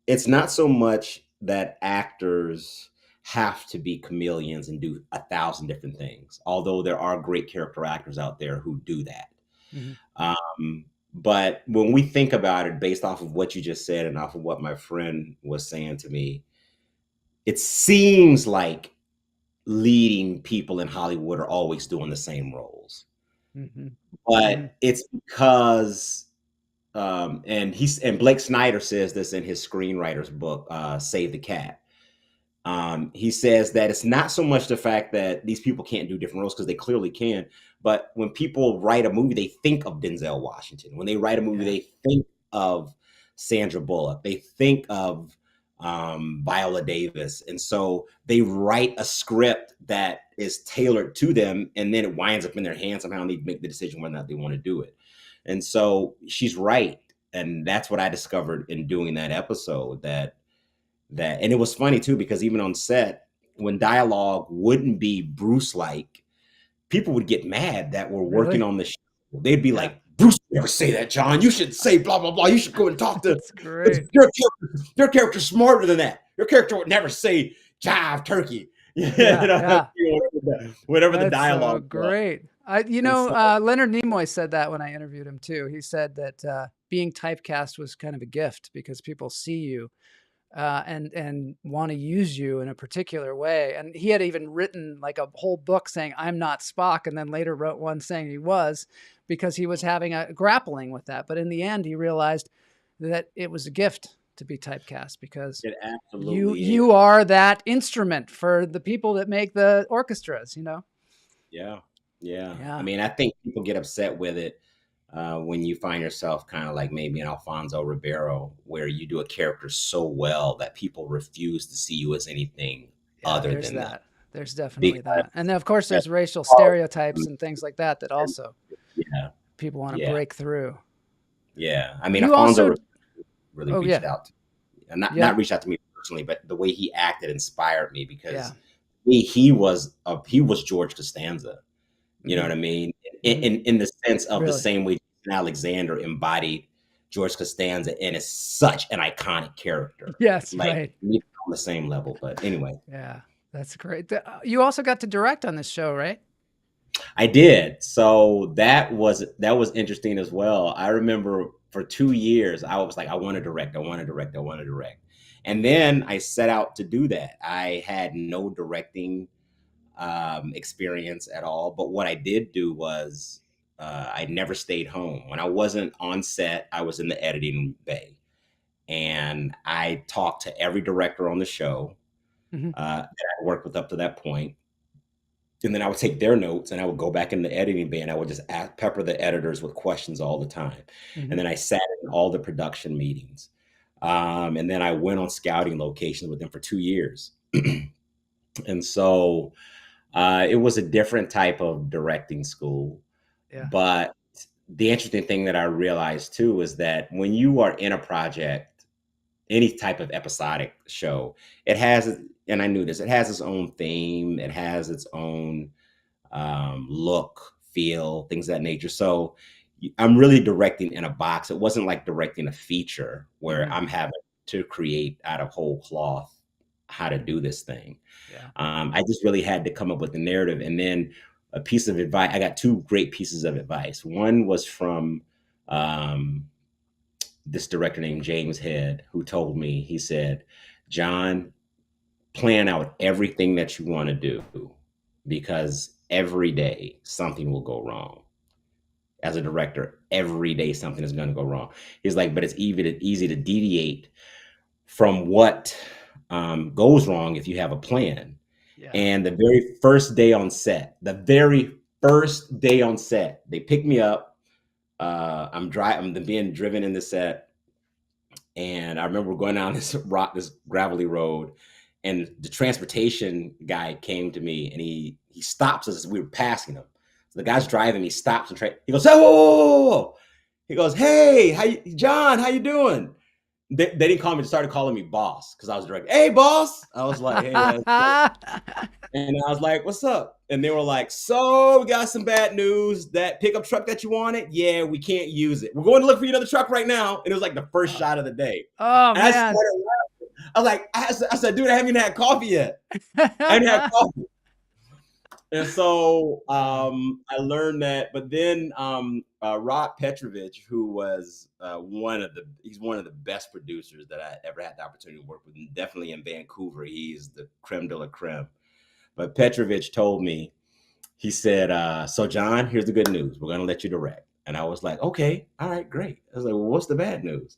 it's not so much that actors have to be chameleons and do 1,000 different things, although there are great character actors out there who do that. Mm-hmm. But when we think about it, based off of what you just said and off of what my friend was saying to me, it seems like leading people in Hollywood are always doing the same roles. Mm-hmm. But it's because, and Blake Snyder says this in his screenwriter's book, Save the Cat. He says that it's not so much the fact that these people can't do different roles, because they clearly can, but when people write a movie, they think of Denzel Washington. When they write a movie, they think of Sandra Bullock. They think of Viola Davis. And so they write a script that is tailored to them, and then it winds up in their hands somehow, and they make the decision whether or not they want to do it. And so she's right. and that's what I discovered in doing that episode. And it was funny too, because even on set, when dialogue wouldn't be Bruce like, people would get mad that we're working Really? on the show. They'd be Yeah. like, Bruce would never say that, John. You should say blah blah blah. You should go and talk to That's great. your character's smarter than that. Your character would never say jive turkey. Yeah. Whatever the That's dialogue so was. great. Leonard Nimoy said that when I interviewed him too. He said that being typecast was kind of a gift because people see you and want to use you in a particular way. And he had even written like a whole book saying, I'm not Spock, and then later wrote one saying he was, because he was having a grappling with that. But in the end, he realized that it was a gift to be typecast because It absolutely you are that instrument for the people that make the orchestras, you know? Yeah. Yeah. Yeah. I mean, I think people get upset with it when you find yourself kind of like maybe an Alfonso Ribeiro, where you do a character so well that people refuse to see you as anything other there's than that. There's definitely Because that. And then, of course, there's racial stereotypes and things like that that also yeah, people want to yeah. break through. yeah. I mean, You Alfonso also- really Oh, reached yeah. out to me. Yeah. Not reached out to me personally, but the way he acted inspired me, because Yeah. he was George Costanza. You know what I mean? In the sense of the Really? same way Jason Alexander embodied George Costanza and is such an iconic character. Yes, Like, right. on the same level. But anyway, Yeah, that's great. You also got to direct on this show, right? I did. So that was interesting as well. I remember for 2 years, I was like, I want to direct. And then I set out to do that. I had no directing experience at all. But what I did do was I never stayed home. When I wasn't on set, I was in the editing bay. And I talked to every director on the show that I worked with up to that point. And then I would take their notes and I would go back in the editing bay and I would just pepper the editors with questions all the time. And then I sat in all the production meetings. And then I went on scouting locations with them for 2 years. And so it was a different type of directing school. Yeah. But the interesting thing that I realized too is that when you are in a project, any type of episodic show, it has, and I knew this, it has its own theme, it has its own look, feel, things of that nature. So I'm really directing in a box. It wasn't like directing a feature where I'm having to create out of whole cloth how to do this thing. Yeah. I just really had to come up with the narrative. And then a piece of advice, I got 2 great pieces of advice. One was from this director named James Head, who told me, he said, John, plan out everything that you want to do, because every day something will go wrong. As a director, every day something is going to go wrong. He's like, but it's easy to deviate from what goes wrong if you have a plan. Yeah. And the very first day on set, they pick me up. I'm being driven in the set, and I remember going down this gravelly road, and the transportation guy came to me and he stops us as we were passing him. So the guy's driving, he stops and he goes, "Whoa, whoa, whoa, whoa." He goes, "Hey, John, how you doing?" They didn't call me, they started calling me boss, because I was directing. "Hey, boss." I was like, "Hey, man." And I was like, "What's up?" And they were like, "So we got some bad news. That pickup truck that you wanted, yeah, we can't use it. We're going to look for you another truck right now." And it was like the first shot of the day. Oh, And man. I was like, I said, "Dude, I haven't even had coffee yet. I haven't had coffee." And so I learned that. But then Rob Petrovich, who was he's one of the best producers that I ever had the opportunity to work with, and definitely in Vancouver, he's the creme de la creme. But Petrovich told me, he said, "So John, here's the good news. We're going to let you direct." And I was like, "Okay, all right, great." I was like, "Well, what's the bad news?"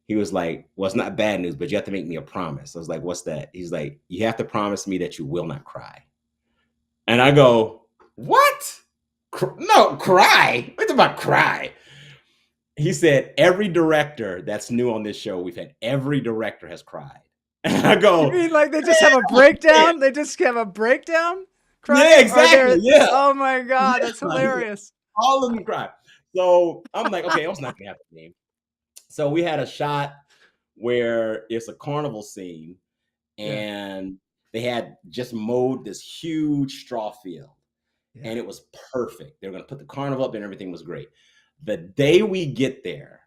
He was like, "Well, it's not bad news, but you have to make me a promise." I was like, "What's that?" He's like, "You have to promise me that you will not cry." And I go, "What? No, cry? What about cry?" He said, "Every director that's new on this show, every director has cried." And I go, You mean like they just have a breakdown? They just have a breakdown? Yeah, exactly. Yeah. Oh my God, that's Yeah. hilarious. All of them cry. So I'm like, okay, I was not gonna have to name. So we had a shot where it's a carnival scene, Yeah. and they had just mowed this huge straw field, Yeah. and it was perfect. They were going to put the carnival up, and everything was great. The day we get there,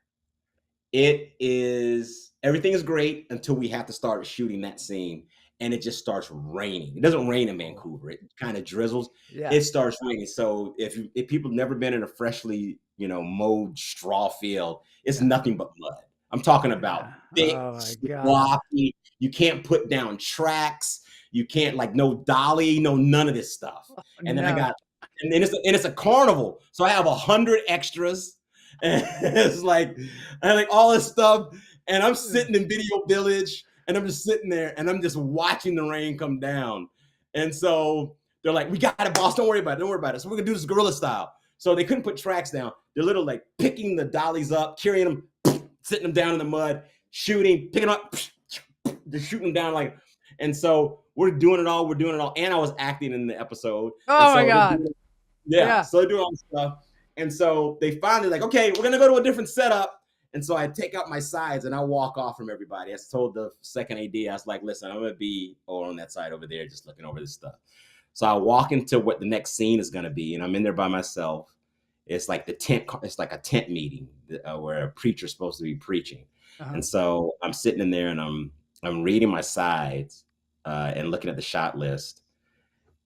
everything is great until we have to start shooting that scene, and it just starts raining. It doesn't rain in Vancouver. It kind of drizzles. Yeah. It starts raining. So if people have never been in a freshly, mowed straw field, it's nothing but mud. I'm talking about thick, Oh my God. sloppy. You can't put down tracks. You can't, like, no dolly, no none of this stuff. And then and it's a carnival. So I have 100 extras. And it's like, I like all this stuff, and I'm sitting in Video Village, and I'm just sitting there, and I'm just watching the rain come down. And so they're like, "We got it, boss. Don't worry about it. Don't worry about it. So we're gonna do this guerrilla style." So they couldn't put tracks down. They're literally like picking the dollies up, carrying them, sitting them down in the mud, shooting, picking them up, just shooting them down like. And so we're doing it all. We're doing it all, and I was acting in the episode. Oh my God! So they're doing all this stuff. And so they finally like, okay, we're going to go to a different setup. And so I take out my sides and I walk off from everybody. I told the second AD, I was like, listen, I'm going to be on that side over there, just looking over this stuff. So I walk into what the next scene is going to be, and I'm in there by myself. It's like it's like a tent meeting where a preacher's supposed to be preaching. Uh-huh. And so I'm sitting in there, and I'm reading my sides and looking at the shot list.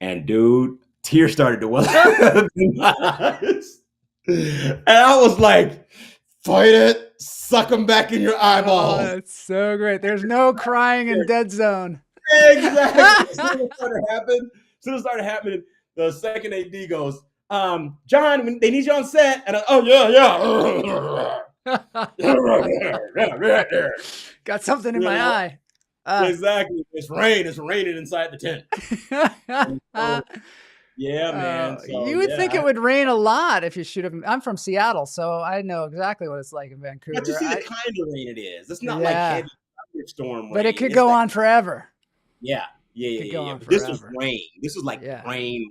And dude, tears started to well up in my eyes. And I was like, fight it, suck them back in your eyeballs. Oh, that's so great. There's no crying in Dead Zone. Exactly. As soon as it started happening, the second AD goes, John, they need you on set. And yeah. Got something in my eye. Exactly. It's raining inside the tent. Yeah, man. So, you would think it would rain a lot if you shoot them. I'm from Seattle, so I know exactly what it's like in Vancouver. But you see the kind of rain it is. It's not like heavy storm rain. But it could go on forever. Yeah. But this was rain. This was like rain.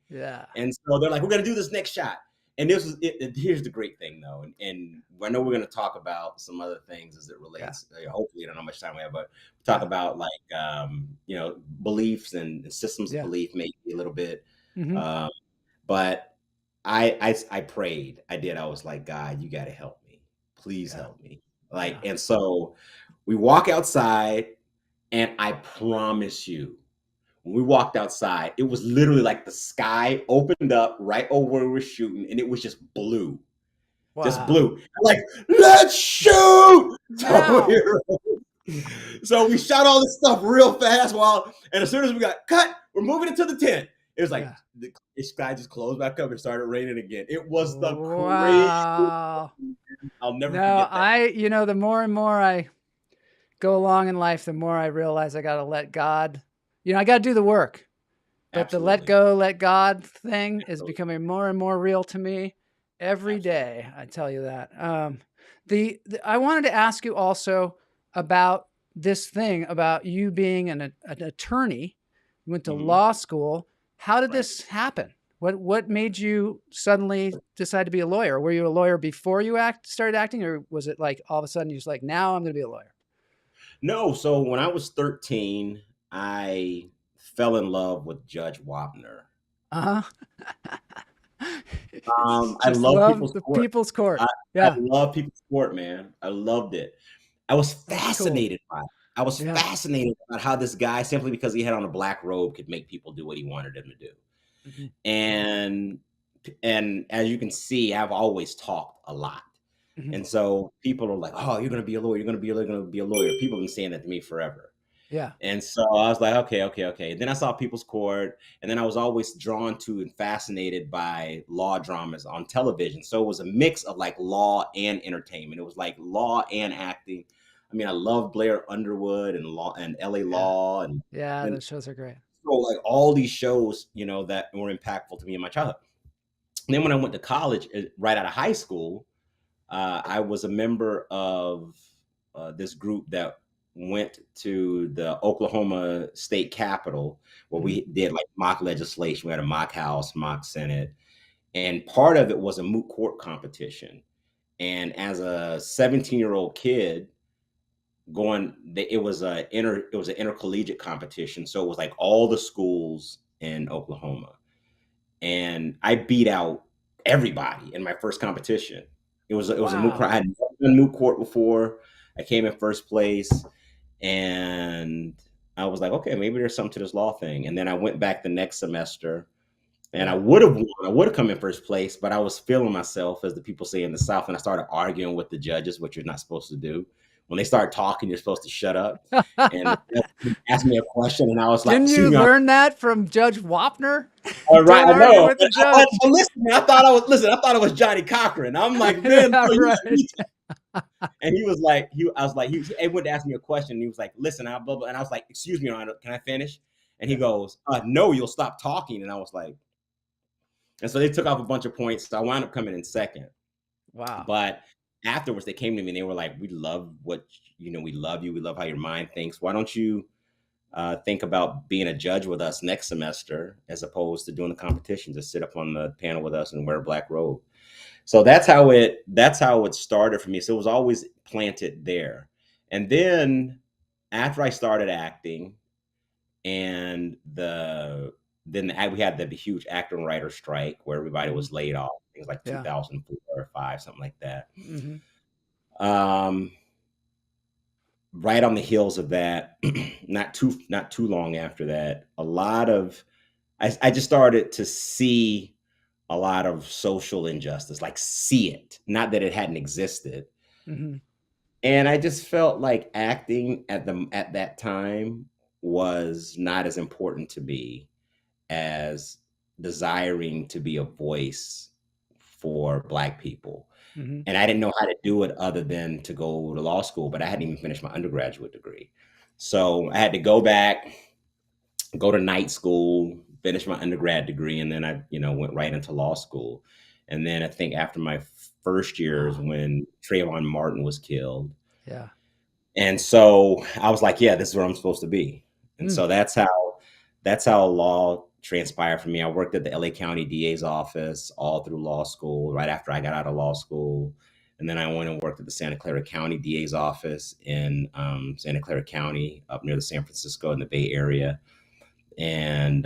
Yeah. And so they're like, we're going to do this next shot. And this is it. Here's the great thing, though. And I know we're going to talk about some other things as it relates. Yeah. Hopefully, I don't know how much time we have, but talk about like, beliefs and systems of belief, maybe a little bit. Mm-hmm. But I prayed. I did. I was like, God, you got to help me. Please help me. And so we walk outside, and I promise you, when we walked outside, it was literally like the sky opened up right over where we were shooting, and it was just blue. Wow. Just blue. I'm like, let's shoot! Wow. So we shot all this stuff real fast and as soon as we got cut, we're moving into the tent. It was like the sky just closed back up and started raining again. It was the craziest. I'll never forget that. The more and more I go along in life, the more I realize I got to let God, I got to do the work. But Absolutely. The let go, let God thing is becoming more and more real to me every day. I tell you that. I wanted to ask you also about this thing about you being an attorney. You went to law school. How did this happen? What made you suddenly decide to be a lawyer? Were you a lawyer before you started acting, or was it like all of a sudden you're just like, now I'm going to be a lawyer? No. So when I was 13, I fell in love with Judge Wapner. Uh-huh. I love People's Court. I love People's Court, man. I loved it. I was fascinated by it. I was fascinated about how this guy, simply because he had on a black robe, could make people do what he wanted them to do. Mm-hmm. And as you can see, I've always talked a lot. Mm-hmm. And so people are like, oh, you're going to be a lawyer. You're going to be a lawyer. People have been saying that to me forever. Yeah. And so I was like, okay. And then I saw People's Court, and then I was always drawn to and fascinated by law dramas on television. So it was a mix of like law and entertainment. It was like law and acting. I mean, I love Blair Underwood and Law and LA Law. And those shows are great. So like all these shows, that were impactful to me in my childhood. And then when I went to college, right out of high school, I was a member of this group that went to the Oklahoma State Capitol, where we did like mock legislation. We had a mock House, mock Senate. And part of it was a moot court competition. And as a 17-year-old kid, it was an intercollegiate competition, so it was like all the schools in Oklahoma, and I beat out everybody in my first competition. It was a moot court. I Wow. had never done moot court before. I came in first place, and I was like, okay, maybe there's something to this law thing. And then I went back the next semester, and I Yeah. would have won. I would have come in first place, but I was feeling myself, as the people say in the South, and I started arguing with the judges, which you're not supposed to do. When they start talking, you're supposed to shut up. And the judge asked me a question, and I was like, Didn't "Excuse you me." learn that from Judge Wapner? All right, Don't I argue know. with the judge. But listen, I thought it was Johnny Cochran. I'm like, man, Yeah, no, right. and he was like, I was like, he went to ask me a question. And he was like, listen, I blah, blah. And I was like, excuse me, Your Honor, can I finish? And he goes, no, you'll stop talking. And I was like, and so they took off a bunch of points. So I wound up coming in second. Wow. But afterwards, they came to me and they were like, we love we love you. We love how your mind thinks. Why don't you think about being a judge with us next semester, as opposed to doing the competition? Just sit up on the panel with us and wear a black robe. So that's how it started for me. So it was always planted there. And then after I started acting, and we had the huge actor and writer strike where everybody was laid off. It was like Yeah. 2004 or 5, something like that. Hmm. Right on the heels of that, not too long after that, I just started to see a lot of social injustice, like see it, not that it hadn't existed. Hmm. And I just felt like acting at that time was not as important to me as desiring to be a voice for Black people. Hmm. And I didn't know how to do it other than to go to law school, but I hadn't even finished my undergraduate degree. So I had to go back, go to night school, finish my undergrad degree, and then I, went right into law school. And then I think after my first year is when Trayvon Martin was killed. Yeah. And so I was like, yeah, this is where I'm supposed to be. And so that's how law transpired for me. I worked at the LA County DA's office all through law school, right after I got out of law school. And then I went and worked at the Santa Clara County DA's office in Santa Clara County, up near the San Francisco in the Bay Area. And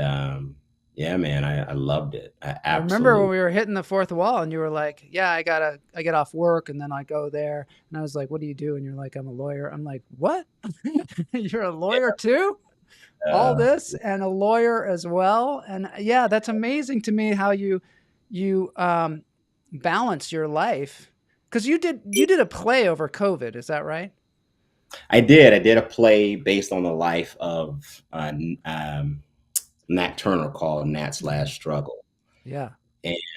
yeah, man, I loved it. I remember when we were hitting the fourth wall and you were like, yeah, I get off work and then I go there. And I was like, what do you do? And you're like, I'm a lawyer. I'm like, what? You're a lawyer too? All this and a lawyer as well. And yeah, that's amazing to me how you balance your life. Cause you did a play over COVID. Is that right? I did a play based on the life of Nat Turner called Nat's Last Struggle. Yeah.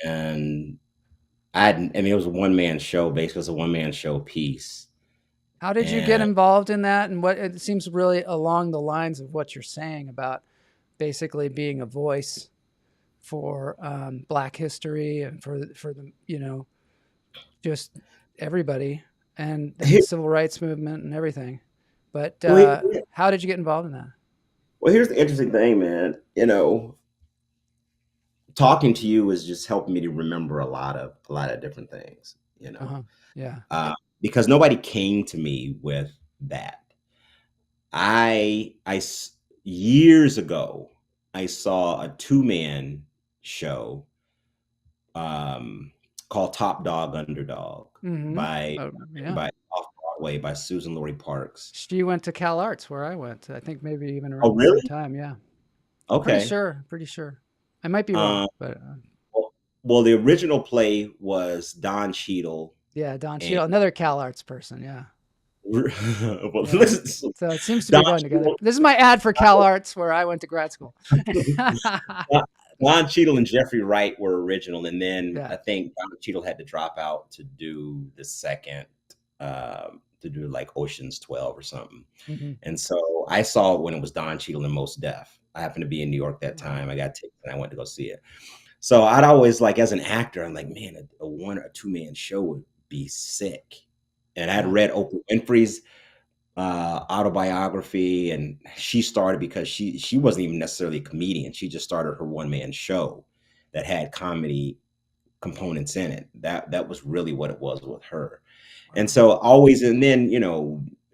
And it was a one-man show, basically. It was a one-man show piece. How did you get involved in that? And what it seems really along the lines of what you're saying about basically being a voice for Black history and for the, just everybody and the civil rights movement and everything. But how did you get involved in that? Well, here's the interesting thing, man. Talking to you is just helping me to remember a lot of different things. Yeah. Because nobody came to me with that. I years ago, I saw a 2-man show called Top Dog Underdog by off Broadway by Susan Laurie Parks. She went to Cal Arts where I went. I think maybe even around Oh, really? the same time. Yeah. Okay. Pretty sure. I might be wrong, but well, the original play was Don Cheadle. Yeah, Don Cheadle, another Cal Arts person. Yeah. Listen, so it seems to be going together. This is my ad for Cal Arts where I went to grad school. Don Cheadle and Jeffrey Wright were original, and then I think Don Cheadle had to drop out to do the second, to do like Ocean's 12 or something. Mm-hmm. And so I saw it when it was Don Cheadle and Most Def. I happened to be in New York that time. I got tickets and I went to go see it. So I'd always, like, as an actor, I'm like, man, a 1 or 2-man show would be sick. And I had read Oprah Winfrey's autobiography, and she started because she wasn't even necessarily a comedian. She just started her 1-man show that had comedy components in it. That was really what it was with her. And so always, and then,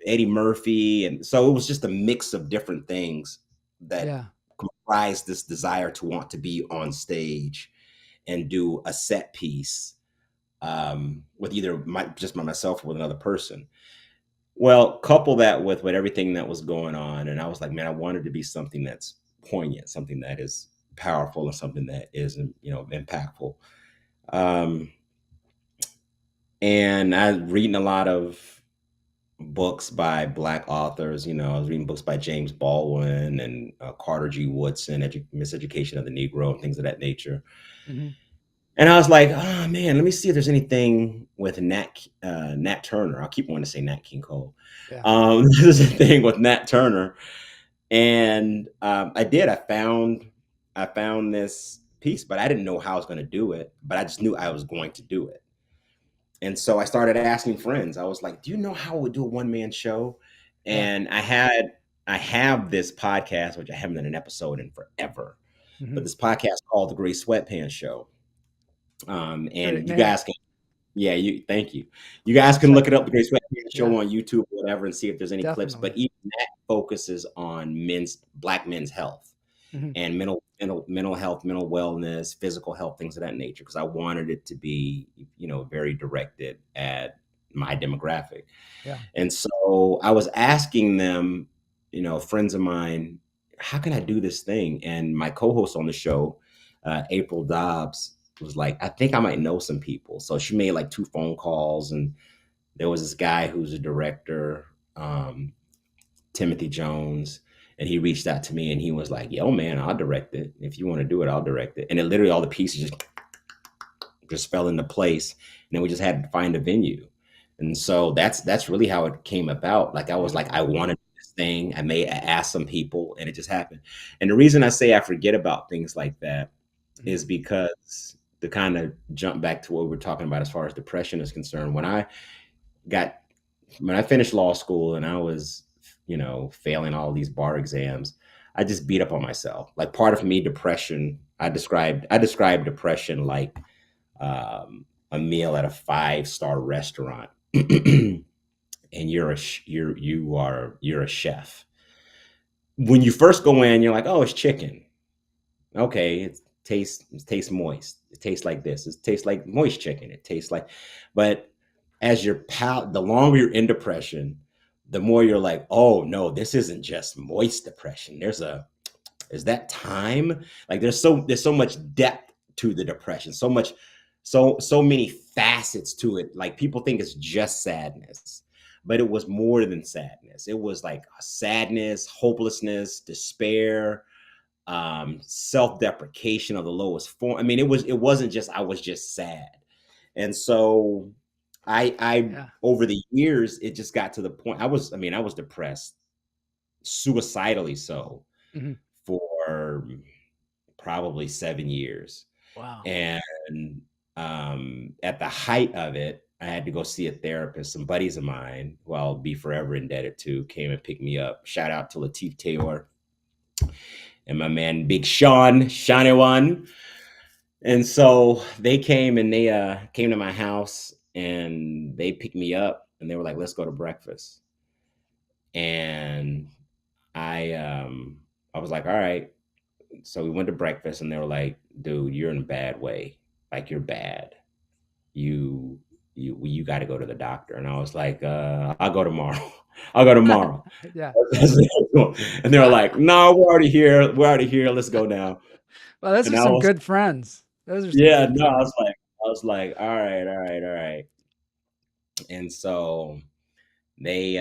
Eddie Murphy. And so it was just a mix of different things that comprised this desire to want to be on stage and do a set piece with either just by myself or with another person. Well, couple that with everything that was going on. And I was like, man, I wanted to be something that's poignant, something that is powerful, and something that is, impactful. And I was reading a lot of books by Black authors. I was reading books by James Baldwin and Carter G. Woodson, Miseducation of the Negro, and things of that nature. Mm-hmm. And I was like, oh man, let me see if there's anything with Nat Turner. I'll keep wanting to say Nat King Cole. Yeah. There's a thing with Nat Turner, and I did. I found this piece, but I didn't know how I was going to do it. But I just knew I was going to do it. And so I started asking friends. I was like, do you know how I would do a one-man show? And I have this podcast, which I haven't done an episode in forever, but this podcast called The Gray Sweatpants Show. And you guys can, thank you. You guys can look it up, The Gray Sweatpants Show on YouTube or whatever, and see if there's any clips. But even that focuses on Black men's health and mental health, mental wellness, physical health, things of that nature, because I wanted it to be, very directed at my demographic. Yeah. And so I was asking them, friends of mine, how can I do this thing? And my co-host on the show, April Dobbs, was like, I think I might know some people. So she made like 2 phone calls, and there was this guy who's a director, Timothy Jones. And he reached out to me and he was like, yo, man, I'll direct it. If you want to do it, I'll direct it. And it literally, all the pieces just fell into place. And then we just had to find a venue. And so that's really how it came about. Like, I was like, I wanted this thing. I asked some people, and it just happened. And the reason I say I forget about things like that is because, to kind of jump back to what we were talking about as far as depression is concerned, when I finished law school and I was, failing all these bar exams, I just beat up on myself. Like, part of me, depression, I described depression like a meal at a 5-star restaurant, and you're a chef. When you first go in, you're like, oh, it's chicken. Okay, it tastes moist. It tastes like this. It tastes like moist chicken. It tastes like, but as the longer you're in depression, the more you're like, oh no, this isn't just moist depression. Is that time? Like, there's so much depth to the depression, so many facets to it. Like, people think it's just sadness, but it was more than sadness. It was like sadness, hopelessness, despair, self-deprecation of the lowest form. I mean, it wasn't just, I was just sad. And so over the years, it just got to the point I was depressed, suicidally so, for probably 7 years. Wow. And at the height of it, I had to go see a therapist. Some buddies of mine, who I'll be forever indebted to, came and picked me up. Shout out to Lateef Taylor and my man Big Shawnee One. And so they came, and they came to my house, and they picked me up, and they were like, let's go to breakfast. And I was like, all right. So we went to breakfast, and they were like, dude, you're in a bad way. Like, you're bad. You got to go to the doctor. And I was like, I'll go tomorrow. I'll go tomorrow. Yeah. And they were like, no, we're already here. Let's go now. Well, those are some good friends. Those are some yeah, good no, friends. I was like, all right. And so they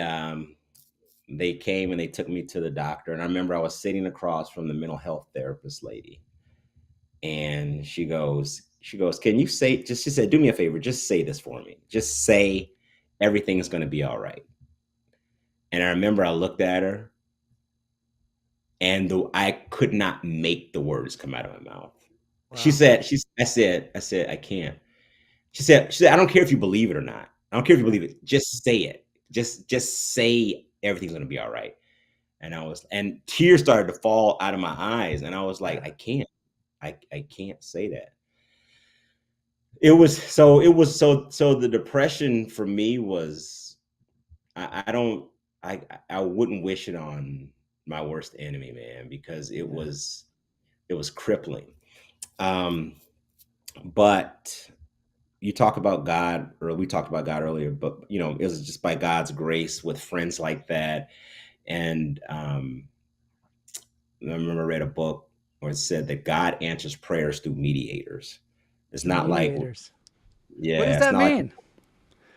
came and they took me to the doctor. And I remember I was sitting across from the mental health therapist lady. And she goes, can you say, she said, do me a favor, just say this for me. Just say everything's going to be all right. And I remember I looked at her, and I could not make the words come out of my mouth. Wow. I said, I can't. She said, I don't care if you believe it or not. I don't care if you believe it. Just say it. Just say everything's going to be all right. And tears started to fall out of my eyes. And I was like, I can't say that. it was so the depression for me was I don't I wouldn't wish it on my worst enemy, man, because Yeah. it was crippling. Um, but you talk about God, or we talked about God earlier, but it was just by God's grace with friends like that. And I remember I read a book where it said that God answers prayers through mediators. It's not like, Mediators. What does yeah, it's that not like, mean?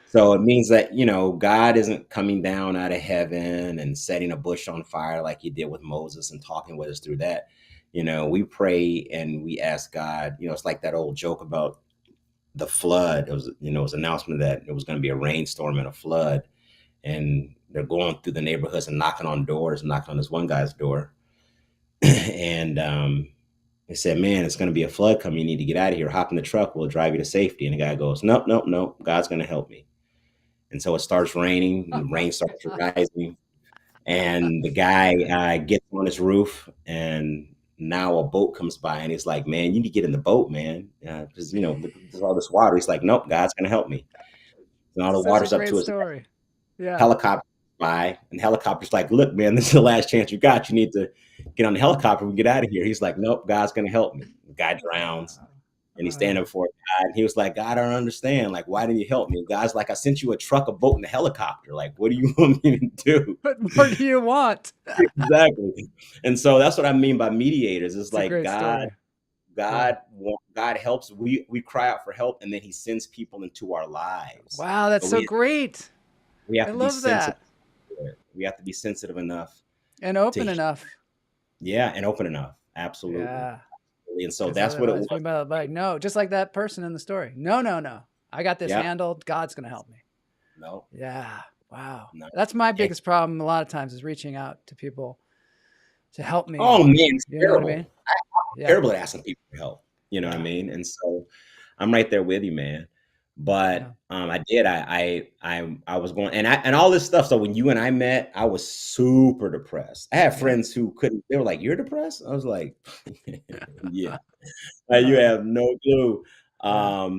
so it means that, God isn't coming down out of heaven and setting a bush on fire like he did with Moses and talking with us through that. We pray and we ask God, it's like that old joke about the flood. It was an announcement that it was going to be a rainstorm and a flood. And they're going through the neighborhoods and knocking on doors, knocking on this one guy's door. And they said, "Man, it's going to be a flood coming. You need to get out of here. Hop in the truck. We'll drive you to safety." And the guy goes, "Nope, nope, nope. God's going to help me." And so it starts raining, and the rain starts rising. And the guy gets on his roof, and now a boat comes by, and he's like, "Man, you need to get in the boat, man, because there's all this water." He's like, "Nope, God's going to help me." And all the Such a water's up great to his story. Yeah. helicopter by, and the helicopter's like, "Look, man, this is the last chance you got. You need to get on the helicopter and get out of here." He's like, "Nope, God's going to help me." The guy drowns. And he's standing before God. And he was like, "God, I don't understand. Like, why didn't you help me?" And God's like, "I sent you a truck, a boat, and a helicopter. Like, what do you want me to do?" What more do you want? Exactly. And so that's what I mean by mediators. It's It's a like great God, story. Yeah. God, God helps. We cry out for help, and then He sends people into our lives. Wow, that's But so we great. we I have to be love sensitive that. to it. We have to be sensitive enough And to, open enough. yeah, and open enough. Absolutely. Yeah. And so Because that's what it otherwise, was. we might like, no, just like that person in the story. No, no, no. I got this Yeah. handled. God's going to help me. No. Yeah. Wow. No. That's my And- biggest problem a lot of times is reaching out to people to help me. oh man, it's You know what I terrible. mean? Yeah. Terrible at asking people for help. You know what I Yeah. mean? And so I'm right there with you, man. But Yeah. I did. I was going, and all this stuff. So when you and I met, I was super depressed. I had Yeah. friends who couldn't. They were like, "You're depressed?" I was like, "Yeah." You have no clue. Yeah.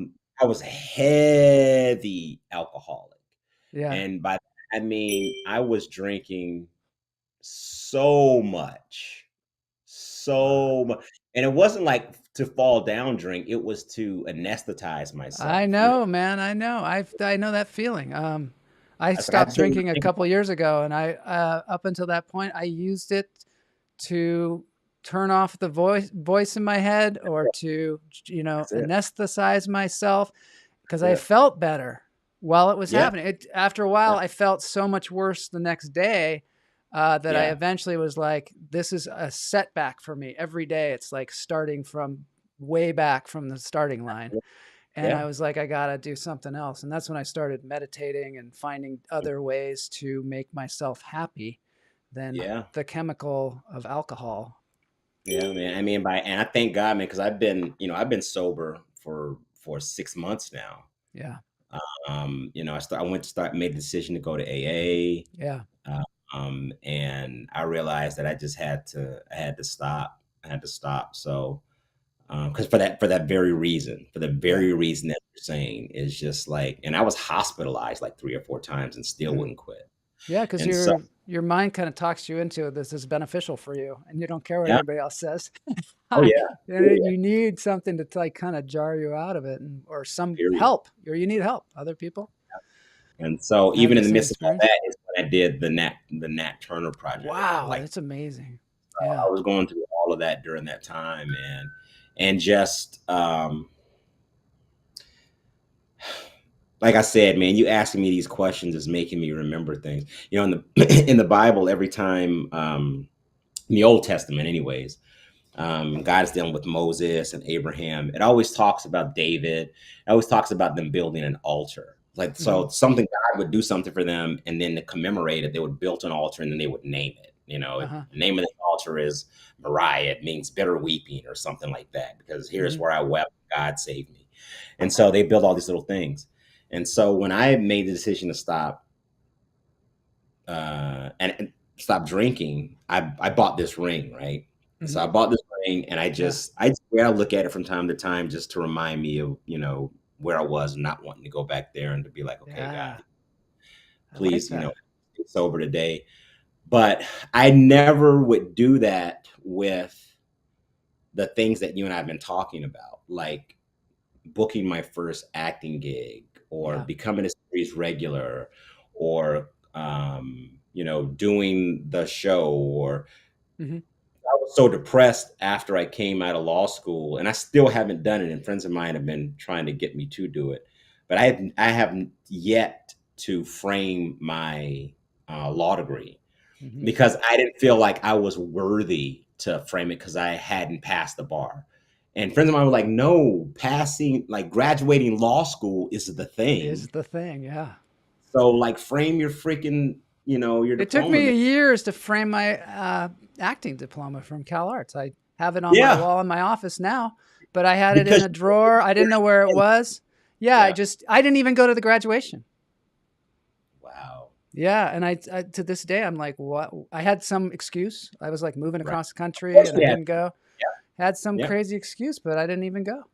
I was heavy alcoholic, Yeah. and by that, I mean I was drinking so much, so much, and it wasn't like to fall down drink. It was to anesthetize I myself. know, man. I know. I know that feeling. I That's like I stopped couldn't drinking a think. couple years ago, and I up until that point, I used it to turn off the voice in my head, or to That's it. anesthetize myself, because I That's it. felt better while it was Yeah. happening. After a while, I felt so much worse the next day that I Yeah. eventually was like, this is a setback for me. Every day, it's like starting from way back from the starting line. And I Yeah. was like, I got to do something else. And that's when I started meditating and finding other ways to make myself happy than Yeah. the chemical of alcohol. Yeah, man. I mean, and I thank God, man, because I've been sober for 6 months now. Yeah. I went to made the decision to go to AA. Yeah. And I realized that I had to stop. I had to stop. So, because for that very reason, that you're saying, is just like, and I was hospitalized like 3 or 4 times and still wouldn't quit. Yeah. Because And so, your mind kind of talks you into this is beneficial for you, and you don't care what yeah. everybody else says. Oh yeah. You need something to like kind of jar you out of it, or some Period. help, or you need help. Other people And so, have even the in the same midst of all experience. that, is when I did the Nat Turner project. Wow, Like, that's amazing. I Yeah. was going through all of that during that time, and just like I said, man, you asking me these questions is making me remember things. In the in the Bible, every time, in the Old Testament, anyways, God is dealing with Moses and Abraham. It always talks about David. It always talks about them building an altar. Like, so something, God would do something for them, and then to commemorate it, they would build an altar, and then they would name it. Uh-huh. The name of the altar is Moriah. It means bitter weeping or something like that, because here's where I wept, God saved me. And so they build all these little things. And so when I made the decision to stop and stop drinking, I bought this ring, right? So I bought this ring, and I just look at it from time to time just to remind me of where I was, not wanting to go back there, and to be like, okay, Yeah. God, I please, like that. stay sober today. But I never would do that with the things that you and I have been talking about, like booking my first acting gig, or Yeah. becoming a series regular, or doing the show, or Mhm. I was so depressed after I came out of law school, and I still haven't done it. And friends of mine have been trying to get me to do it, but I haven't yet to frame my law degree, Mhm. because I didn't feel like I was worthy to frame it because I hadn't passed the bar. And friends of mine were like, "No, passing, like graduating law school is the thing. Is the thing, yeah. So like frame your freaking, your It took diploma." me years to frame my acting diploma from Cal Arts. I have it on my Yeah, wall in my office now, but I had it in because a drawer. I didn't know where it was. Yeah, yeah. I didn't even go to the graduation. Wow. Yeah, and I to this day I'm like, what? I had some excuse. I was like moving Right. across the country Of course and I you had. didn't go. Had some Yeah. crazy excuse, but I didn't even go.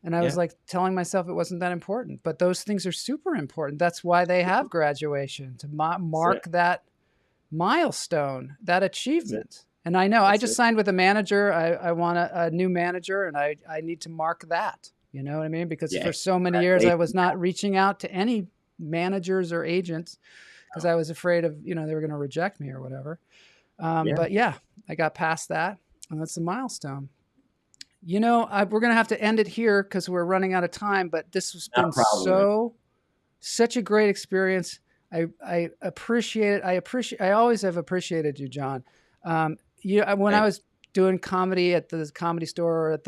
And I was Yeah. like telling myself it wasn't that important. But those things are super important. That's why they have graduation, to mark that milestone, that achievement. And I know I That's just it. signed with a manager. I want a new manager, and I need to mark that. You know what I mean? Because Yeah. for so many years I was not reaching out to any managers or agents because I was afraid of, they were going to reject me or whatever. But yeah, I got past that, and that's a milestone. We're going to have to end it here because we're running out of time, but this has Not been a problem, man. such a great experience. I appreciate it. I always have appreciated you, John. When I was doing comedy at the Comedy Store or at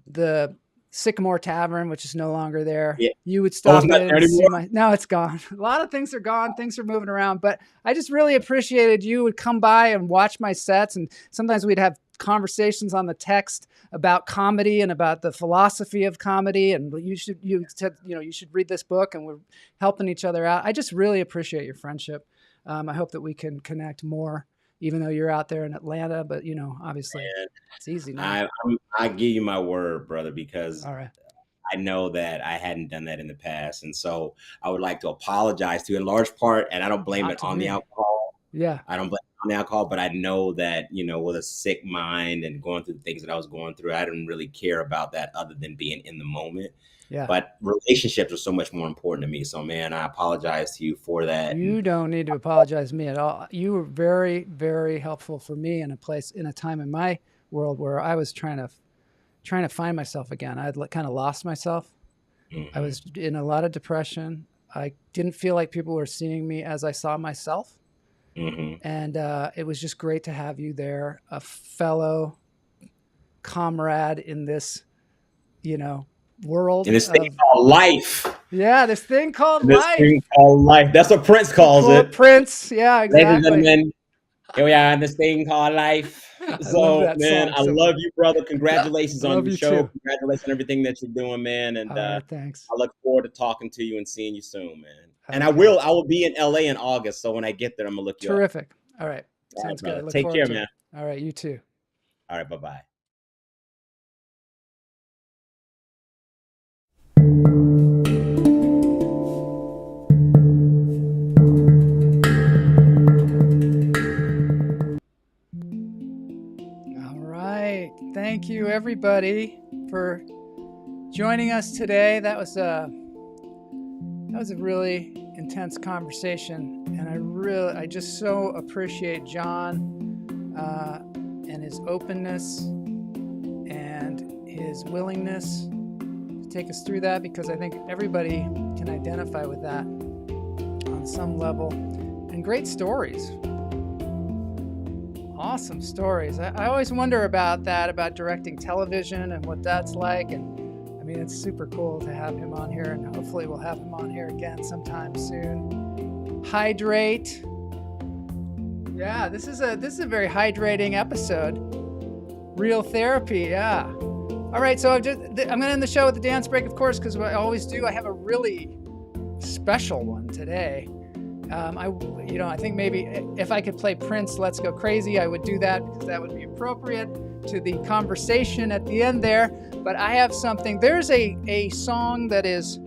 the Sycamore Tavern, which is no longer there, Yeah. you would Oh, stop it's not in there and see anymore? no, it's gone. A lot of things are gone. Things are moving around, but I just really appreciated you would come by and watch my sets. And sometimes we'd have conversations on the text about comedy and about the philosophy of comedy. And you said, you should read this book, and we're helping each other out. I just really appreciate your friendship. I hope that we can connect more, even though you're out there in Atlanta, but obviously Man, it's easy now. I give you my word, brother, because All right. I know that I hadn't done that in the past. And so I would like to apologize to you in large part, and I don't blame Not it to on the me. alcohol. Yeah. I don't blame it on the alcohol, but I know that, with a sick mind and going through the things that I was going through, I didn't really care about that other than being in the moment. Yeah. But relationships are so much more important to me. So, man, I apologize to you for that. You don't need to apologize to me at all. You were very, very helpful for me in a time in my world where I was trying to find myself again. I'd kind of lost myself. Mm-hmm. I was in a lot of depression. I didn't feel like people were seeing me as I saw myself. Mm-hmm. And it was just great to have you there, a fellow comrade in this, world. And this thing called life. Yeah, this thing called This life. thing called life. That's what Prince calls it. Prince. Yeah, exactly. Ladies and gentlemen, here we are in this thing called life. So, man, I love you, brother. Congratulations on your show. Too. Congratulations on everything that you're doing, man. And right, thanks. I look forward to talking to you and seeing you soon, man. Okay. And I will be in LA in August. So when I get there, I'm gonna look you up. Terrific. All right. Sounds brother. good. Take care, man. All right, you too. All right, bye-bye. Thank you, everybody, for joining us today. That was a really intense conversation, and I just so appreciate John and his openness and his willingness to take us through that, because I think everybody can identify with that on some level. And great stories. Awesome stories. I always wonder about that, about directing television and what that's like. And I mean, it's super cool to have him on here, and hopefully we'll have him on here again sometime soon. Hydrate. Yeah, this is a very hydrating episode. Real therapy, yeah. All right, so I'm going to end the show with the dance break, of course, because I always do. I have a really special one today. I think maybe if I could play Prince, Let's Go Crazy, I would do that because that would be appropriate to the conversation at the end there. But I have something. There's a song that is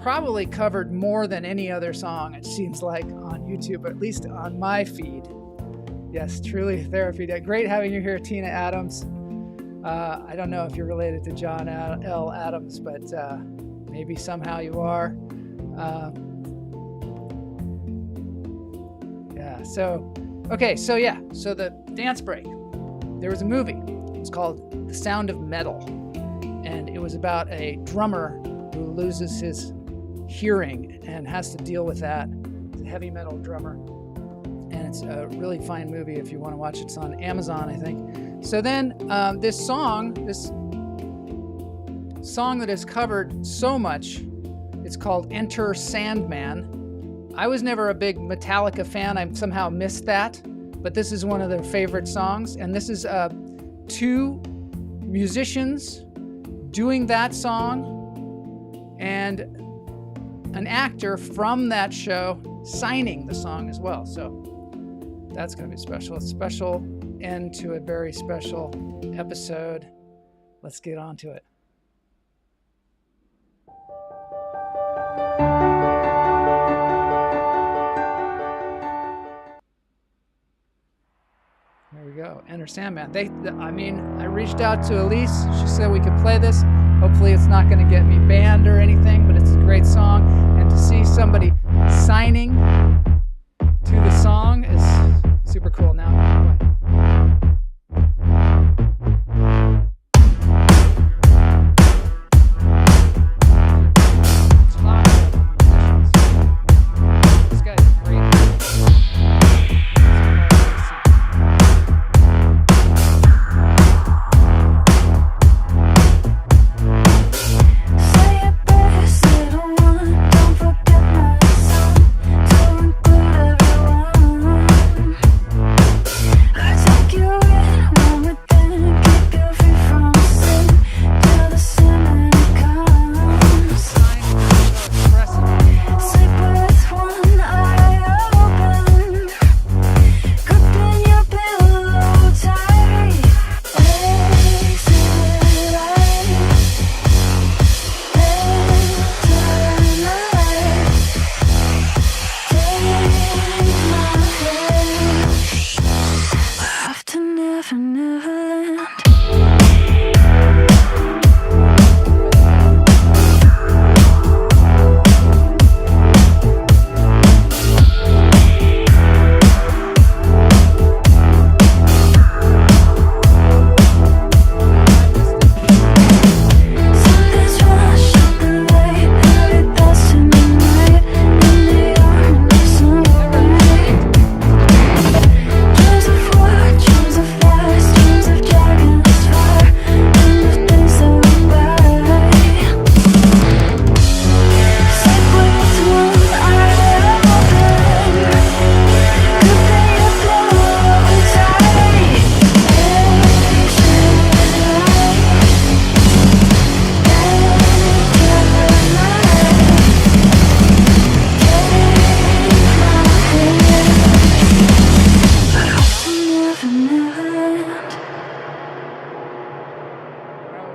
probably covered more than any other song, it seems like, on YouTube, or at least on my feed. Yes, truly therapy day. Great having you here, Tina Adams. I don't know if you're related to John L. Adams, but maybe somehow you are. So the dance break. There was a movie. It's called The Sound of Metal. And it was about a drummer who loses his hearing and has to deal with that. It's a heavy metal drummer. And it's a really fine movie if you want to watch it. It's on Amazon, I think. So then this song that is covered so much, it's called Enter Sandman. I was never a big Metallica fan. I somehow missed that. But this is one of their favorite songs. And this is two musicians doing that song and an actor from that show signing the song as well. So that's going to be special. A special end to a very special episode. Let's get on to it. There we go. Enter Sandman. I reached out to Elise. She said we could play this. Hopefully it's not going to get me banned or anything, but it's a great song. And to see somebody signing to the song is super cool. Now, this guy's great.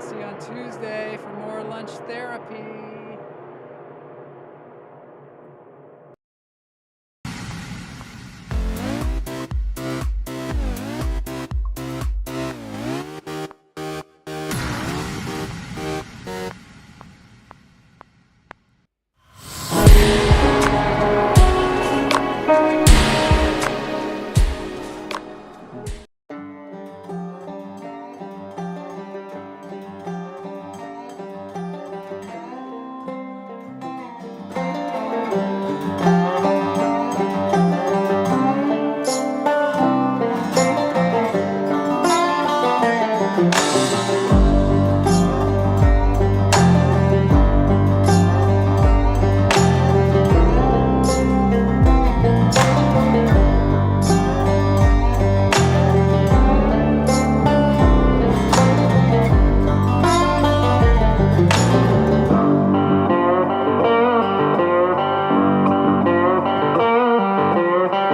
See you on Tuesday for more lunch therapy.